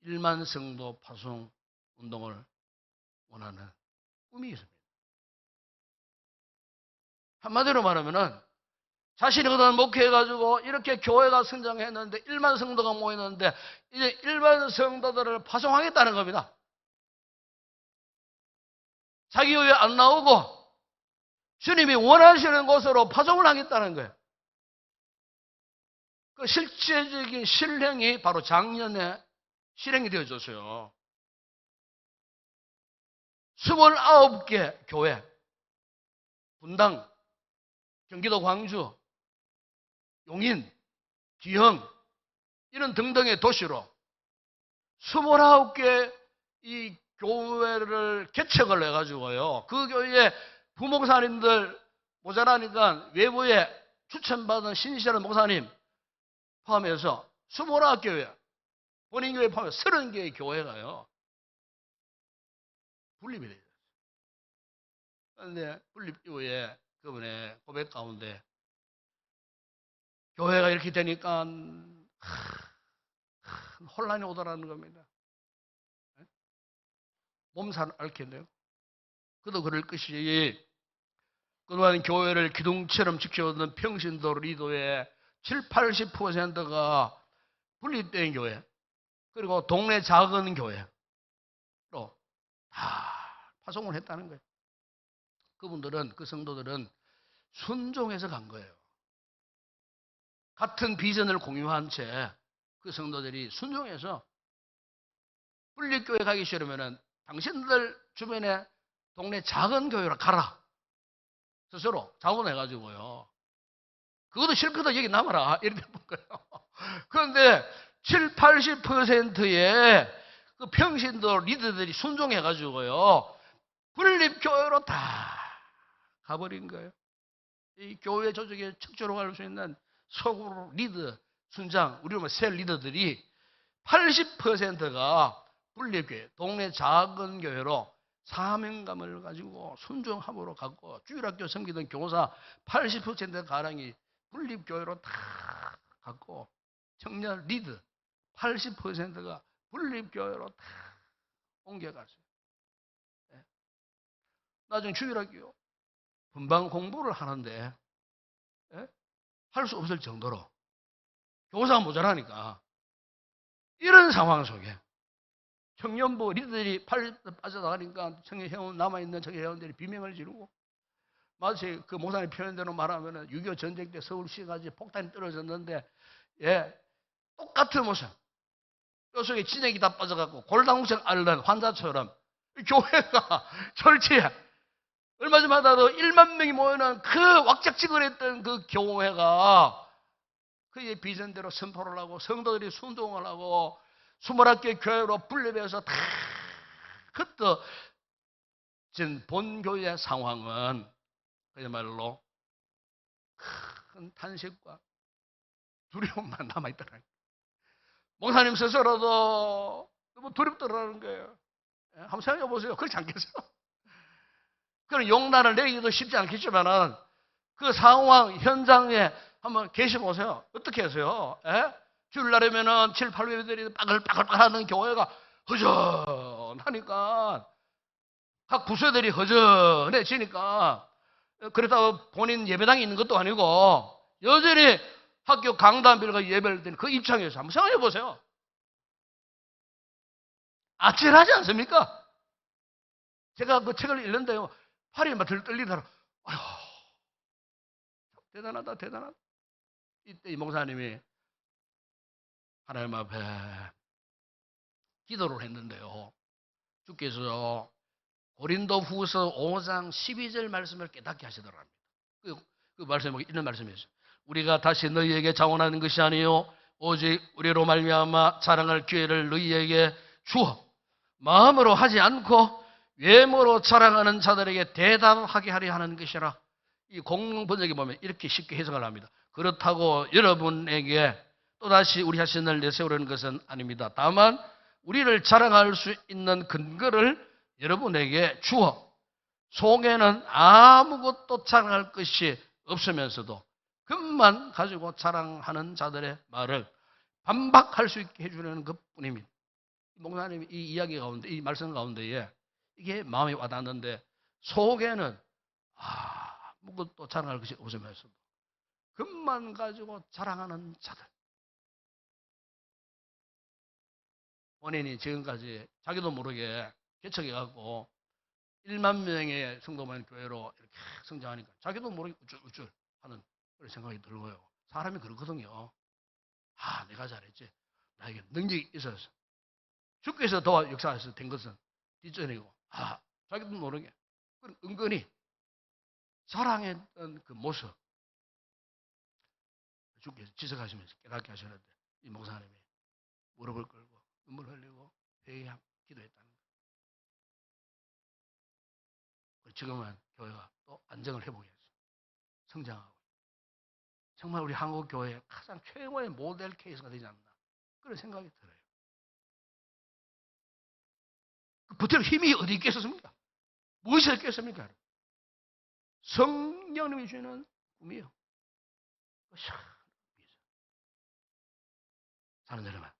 1만 성도 파송 운동을 원하는 꿈이 있습니다. 한마디로 말하면은 자신이 그동안 목회해가지고 이렇게 교회가 성장했는데 1만 성도가 모였는데 이제 1만 성도들을 파송하겠다는 겁니다. 자기 교회 안 나오고 주님이 원하시는 곳으로 파송을 하겠다는 거예요. 그 실제적인 실행이 바로 작년에 실행이 되어졌어요. 29개 교회, 분당, 경기도 광주, 용인, 기흥 이런 등등의 도시로 29개 이 교회를 개척을 해가지고요. 그 교회에 부목사님들 모자라니까 외부에 추천받은 신실한 목사님 포함해서 29교회, 본인교회 포함해서 30개의 교회가요. 분립이 되죠. 그런데 분립 이후에 그분의 고백 가운데 교회가 이렇게 되니까 혼란이 오더라는 겁니다. 몸살 앓겠네요. 그도 그럴 것이 그동안 교회를 기둥처럼 지켜오던 평신도 리더의 7, 80%가 분립된 교회, 그리고 동네 작은 교회로 다 파송을 했다는 거예요. 그분들은, 그 성도들은 순종해서 간 거예요. 같은 비전을 공유한 채 그 성도들이 순종해서 분립교회 가기 싫으면 당신들 주변에 동네 작은 교회로 가라. 스스로 자원해가지고요. 그것도 싫거든 여기 남아라. 이렇게 본 거예요. 그런데 7, 80%의 그 평신도 리더들이 순종해가지고요. 분립교회로 다 가버린 거예요. 이 교회 조직에 척조로 갈 수 있는 서구 리더, 순장, 우리 새 리더들이 80%가 분립교회, 동네 작은 교회로 사명감을 가지고 순종함으로 갔고, 주일학교 섬기던 교사 80% 가량이 분립교회로 다 갔고, 청년 리더 80%가 분립교회로 다 옮겨갔어요. 나중에 주일학교 분방 공부를 하는데 할 수 없을 정도로 교사가 모자라니까 이런 상황 속에 청년부 리더들이 빠져나가니까 청년회원, 남아있는 청년회원들이 비명을 지르고, 마치 그 목사님 표현대로 말하면 6.25 전쟁 때 서울시까지 폭탄이 떨어졌는데 똑같은 모습, 뼈 속에 진액이 다 빠져갖고 골다공증 앓는 환자처럼 교회가 절치해. 얼마 전마다도 1만 명이 모여는 그 왁작지근했던 그 교회가 그의 비전대로 선포를 하고 성도들이 순종을 하고 21개 교회로 분립해서 다 흩어진 본교회의 상황은 그야말로 큰 탄식과 두려움만 남아있더라고요. 목사님 스스로도 너무 두렵더라는 거예요. 한번 생각해 보세요. 그렇지 않겠어요? 그런 용단을 내기도 쉽지 않겠지만은 그 상황 현장에 한번 계셔보세요. 어떻게 하세요? 주일날이면은 7, 8회들이 빠글빠글 하는 교회가 허전하니까 각 부서들이 허전해지니까, 그러다가 본인 예배당에 있는 것도 아니고 여전히 학교 강단 빌가 예배를 드는 그 입장에서 한번 생각해 보세요. 아찔하지 않습니까? 제가 그 책을 읽는데요, 팔이 막 떨리더라. 아휴, 대단하다, 대단하다. 이때 이 목사님이 하나님 앞에 기도를 했는데요. 주께서 고린도후서 5장 12절 말씀을 깨닫게 하시더랍니다. 그 말씀은 이런 말씀이었어요. 우리가 다시 너희에게 자원하는 것이 아니요 오직 우리로 말미암아 자랑할 기회를 너희에게 주어 마음으로 하지 않고 외모로 자랑하는 자들에게 대답하게 하려 하는 것이라. 이 공동 번역에 보면 이렇게 쉽게 해석을 합니다. 그렇다고 여러분에게 또다시 우리 자신을 내세우려는 것은 아닙니다. 다만 우리를 자랑할 수 있는 근거를 여러분에게 주어 속에는 아무것도 자랑할 것이 없으면서도 그것만 가지고 자랑하는 자들의 말을 반박할 수 있게 해주려는 것뿐입니다. 목사님이 이 이야기 가운데, 이 말씀 가운데에 이게 마음에 와닿는데 속에는 아무것도 자랑할 것이 없으면서도 그것만 가지고 자랑하는 자들. 본인이 지금까지 자기도 모르게 개척해갖고 1만 명의 성도만 교회로 이렇게 성장하니까 자기도 모르게 우쭐우쭐 하는 그런 생각이 들고요. 사람이 그렇거든요. 내가 잘했지. 나에게 능력이 있어서. 주께서 도와 역사에서 된 것은 뒷전이고, 자기도 모르게. 은근히 사랑했던 그 모습. 주께서 지적하시면서 깨닫게 하셨는데, 이 목사님이 무릎을 꿇고 눈물 흘리고 회개하고 기도했다는 거예요. 지금은 교회가 또 안정을 회복했어요. 성장하고. 정말 우리 한국 교회의 가장 최고의 모델 케이스가 되지 않나 그런 생각이 들어요. 버틸 힘이 어디 있겠습니까? 무엇이 있겠습니까? 성령님이 주는 꿈이요. 사는 여러분,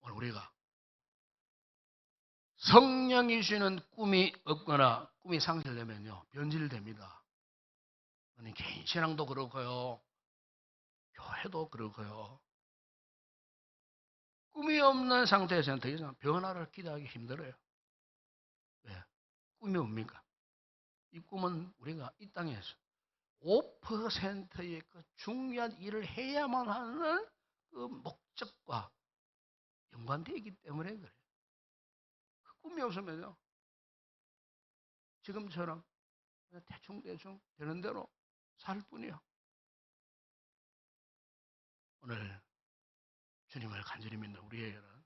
오늘 우리가 성령이 주는 꿈이 없거나 꿈이 상실되면요 변질됩니다. 개인 신앙도 그렇고요, 교회도 그렇고요. 꿈이 없는 상태에서는 더 이상 변화를 기대하기 힘들어요. 왜? 꿈이 뭡니까? 이 꿈은 우리가 이 땅에서 5%의 그 중요한 일을 해야만 하는 그 목적과 연관되어 있기 때문에 그래요. 그 꿈이 없으면요 지금처럼 대충 되는 대로 살 뿐이요. 오늘 주님을 간절히 믿는 우리에게는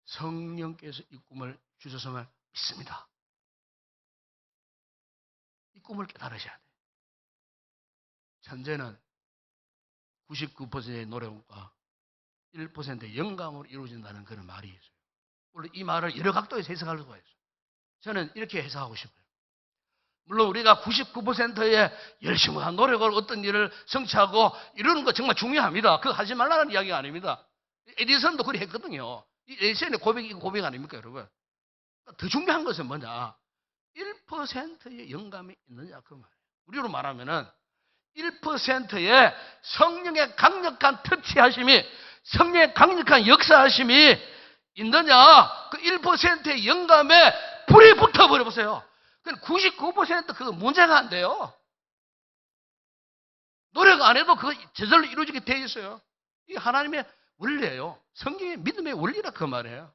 성령께서 이 꿈을 주셨음을 믿습니다. 이 꿈을 깨달으셔야 돼요. 천재는 99%의 노력과 1%의 영감으로 이루어진다는 그런 말이 있어요. 물론 이 말을 여러 각도에서 해석할 수가 있어요. 저는 이렇게 해석하고 싶어요. 물론 우리가 99%의 열심한 노력을 어떤 일을 성취하고 이러는 거 정말 중요합니다. 그거 하지 말라는 이야기가 아닙니다. 에디슨도 그렇게 했거든요. 이 에디슨의 고백 아닙니까, 여러분? 더 중요한 것은 뭐냐? 1%의 영감이 있느냐, 그 말이에요. 우리로 말하면은 1%의 성령의 강력한 터치하심이, 성령의 강력한 역사하심이 있느냐? 그 1%의 영감에 불이 붙어버려 보세요. 99% 그거 문제가 안 돼요. 노력 안 해도 그거 저절로 이루어지게 돼 있어요. 이게 하나님의 원리예요. 성경의 믿음의 원리라 그 말이에요.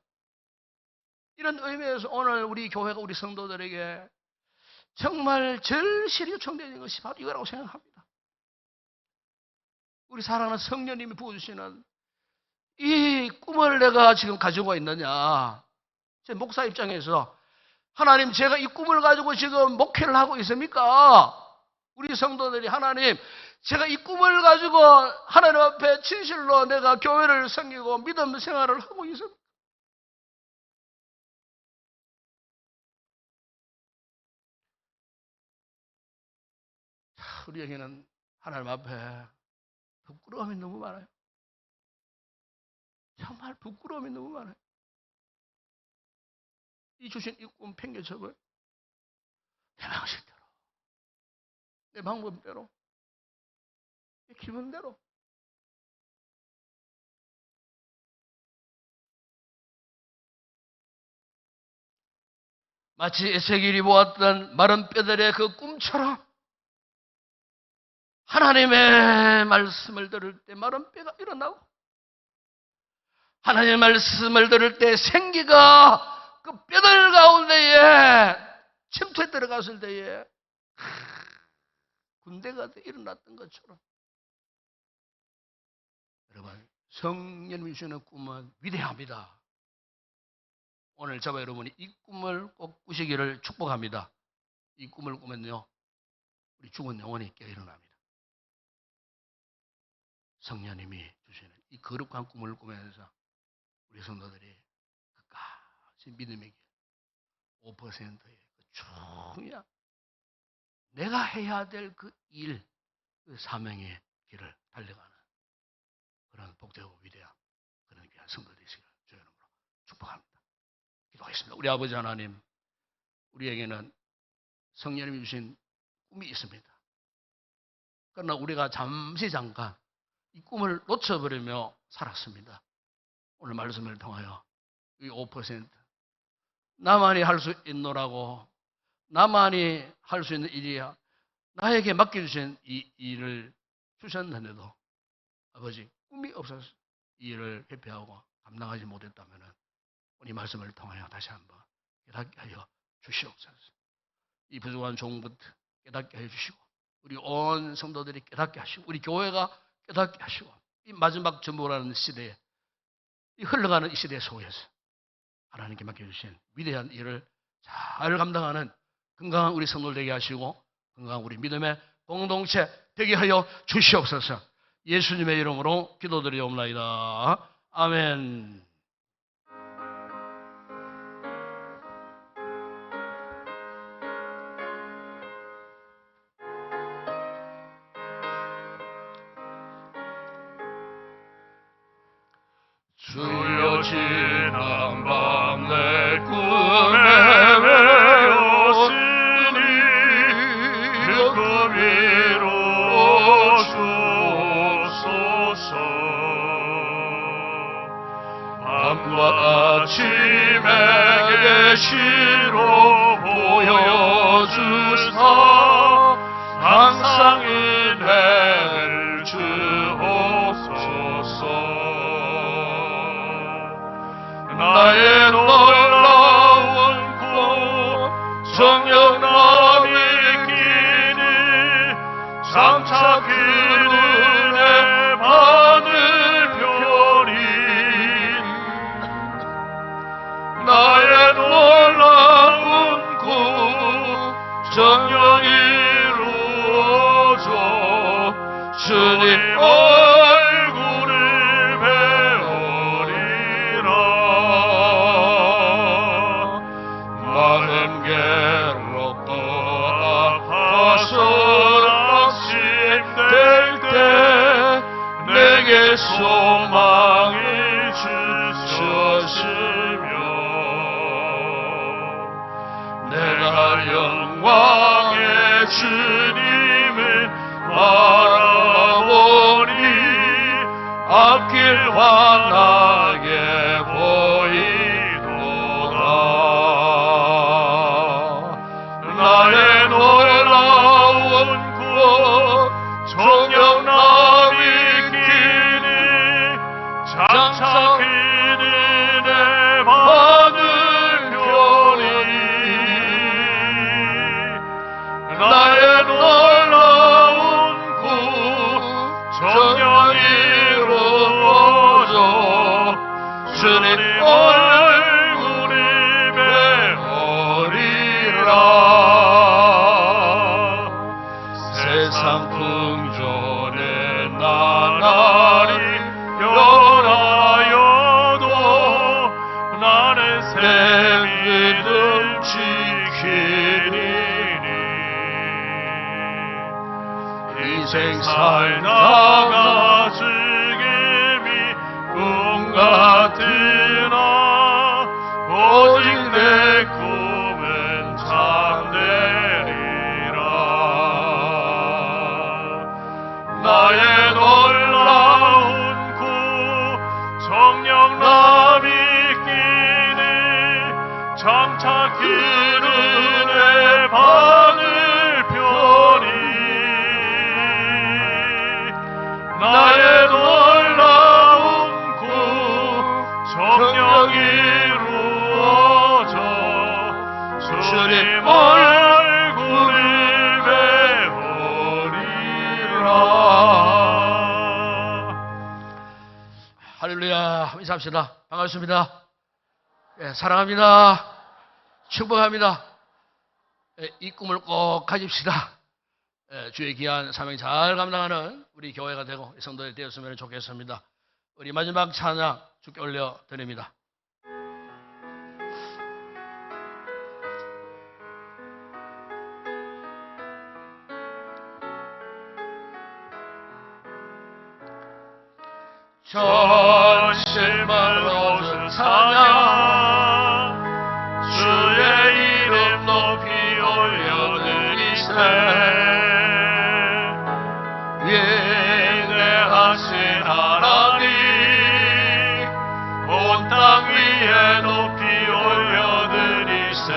이런 의미에서 오늘 우리 교회가 우리 성도들에게 정말 절실히 요청되는 것이 바로 이거라고 생각합니다. 우리 사랑하는 성령님이 부어주시는 이 꿈을 내가 지금 가지고 있느냐. 제 목사 입장에서 하나님, 제가 이 꿈을 가지고 지금 목회를 하고 있습니까? 우리 성도들이 하나님, 제가 이 꿈을 가지고 하나님 앞에 진실로 내가 교회를 섬기고 믿음 생활을 하고 있습니까? 우리에게는 하나님 앞에 부끄러움이 너무 많아요. 정말 부끄러움이 너무 많아요. 이 주신 이 꿈 팽개쳐버려. 내 방식대로, 내 방법대로, 내 기분대로. 마치 에세겔이 보았던 마른 뼈들의 그 꿈처럼 하나님의 말씀을 들을 때 마른 뼈가 일어나고 하나님의 말씀을 들을 때 생기가 그 뼈들 가운데에 침투에 들어갔을 때에 군대가 일어났던 것처럼 여러분, 성령님이 주시는 꿈은 위대합니다. 오늘 저와 여러분이 이 꿈을 꼭 꾸시기를 축복합니다. 이 꿈을 꾸면요, 우리 죽은 영혼이 깨어 일어납니다. 성령님이 주시는 이 거룩한 꿈을 꾸면서 우리 성도들이 끝까지 믿음의 길, 5%의 그 중요한 내가 해야 될 그 일, 그 사명의 길을 달려가는 그런 복되고 위대한 그런 귀한 성도들이 되시기를 주의 이름으로 축복합니다. 기도하겠습니다. 우리 아버지 하나님, 우리에게는 성령님이 주신 꿈이 있습니다. 그러나 우리가 잠깐 이 꿈을 놓쳐버리며 살았습니다. 오늘 말씀을 통하여 이 5% 나만이 할 수 있노라고, 나만이 할 수 있는 일이야, 나에게 맡겨주신 이 일을 주셨는데도 아버지 꿈이 없어서 이 일을 회피하고 감당하지 못했다면 우리 말씀을 통하여 다시 한번 깨닫게 하여 주시옵소서. 이 부족한 종부터 깨닫게 하여 주시고, 우리 온 성도들이 깨닫게 하시고, 우리 교회가 깨닫게 하시고, 이 마지막 전부라는 시대에, 이 흘러가는 이 시대 속에서 하나님께 맡겨주신 위대한 일을 잘 감당하는 건강한 우리 성도들 되게 하시고, 건강한 우리 믿음의 공동체 되게 하여 주시옵소서. 예수님의 이름으로 기도드리옵나이다. 아멘. 주여 지난 밤 내 꿈에 외웠으니 그 꿈 이루어 주옵소서. 밤과 아침에 계시로 보여주사 항상 은혜를 주옵소서. 나의 놀라운 꿈 성령남이 끼니 장차 그 은혜 받을 별이 나의 놀라운 꿈 성령 이루어져 주님 얼굴을 배우리라. 많은 괴롭고 아파서 낙심될 때 내게 소망을 주셨으며 내가 영광의 주님을 바라보니 앞길 환하게 보이도다. 나의 놀라운 꿈 성령남이 끼니 장차 그 은혜 받을 별이 나의 놀라운 꿈 성령 이루어져 주님 얼굴을 배우리라. 세상 풍조에 나날이 변하여도 나는 새 믿음 지키리니 인생 살다가 즐김이 꿈 같으나 오직 내 꿈은 참되리라. 나의 놀라운 꿈 성령남이 끼니 장차 그 은혜 받을 별이 나의 놀라운 꿈 성령 이루어져 할렐루야. 인사합시다. 반갑습니다. 예, 사랑합니다. 축복합니다. 예, 이 꿈을 꼭 가집시다. 예, 주의 귀한 사명 잘 감당하는 우리 교회가 되고 성도들 되었으면 좋겠습니다. 우리 마지막 찬양 주께 올려드립니다. 전실만 옷을 찬양 주의 이름 높이 올려드리세 위대하신 하나님 온 땅 위에 높이 올려드리세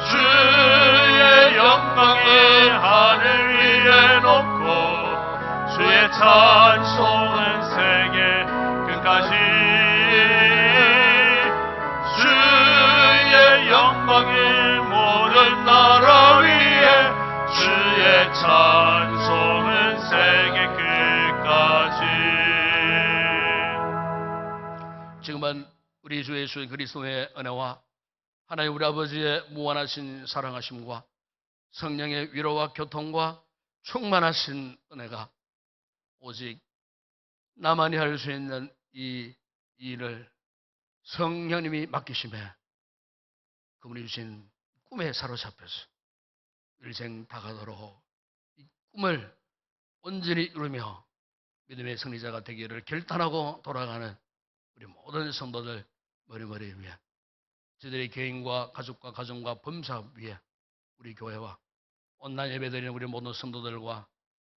주의 영광을 하늘 위에 놓고 주의 찬송은 세계 끝까지 주의 영광을 모든 나라 위에 주의 찬송은 세계 끝까지. 지금은 우리 주 예수 그리스도의 은혜와 하나님 우리 아버지의 무한하신 사랑하심과 성령의 위로와 교통과 충만하신 은혜가 오직 나만이 할 수 있는 이 일을 성령님이 맡기심에 그분이 주신 꿈에 사로잡혀서 일생 다가도록 이 꿈을 온전히 이루며 믿음의 승리자가 되기를 결단하고 돌아가는 우리 모든 성도들 머리머리 위에 저들의 개인과 가족과 가정과 범사업 위에 우리 교회와 온라인 예배드리는 우리 모든 성도들과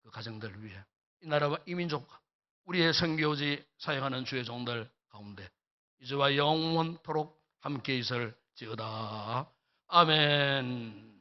그 가정들 위해 이 나라와 이 민족과 우리의 선교지 사역하는 주의 종들 가운데 이제와 영원토록 함께 있을지어다. 아멘.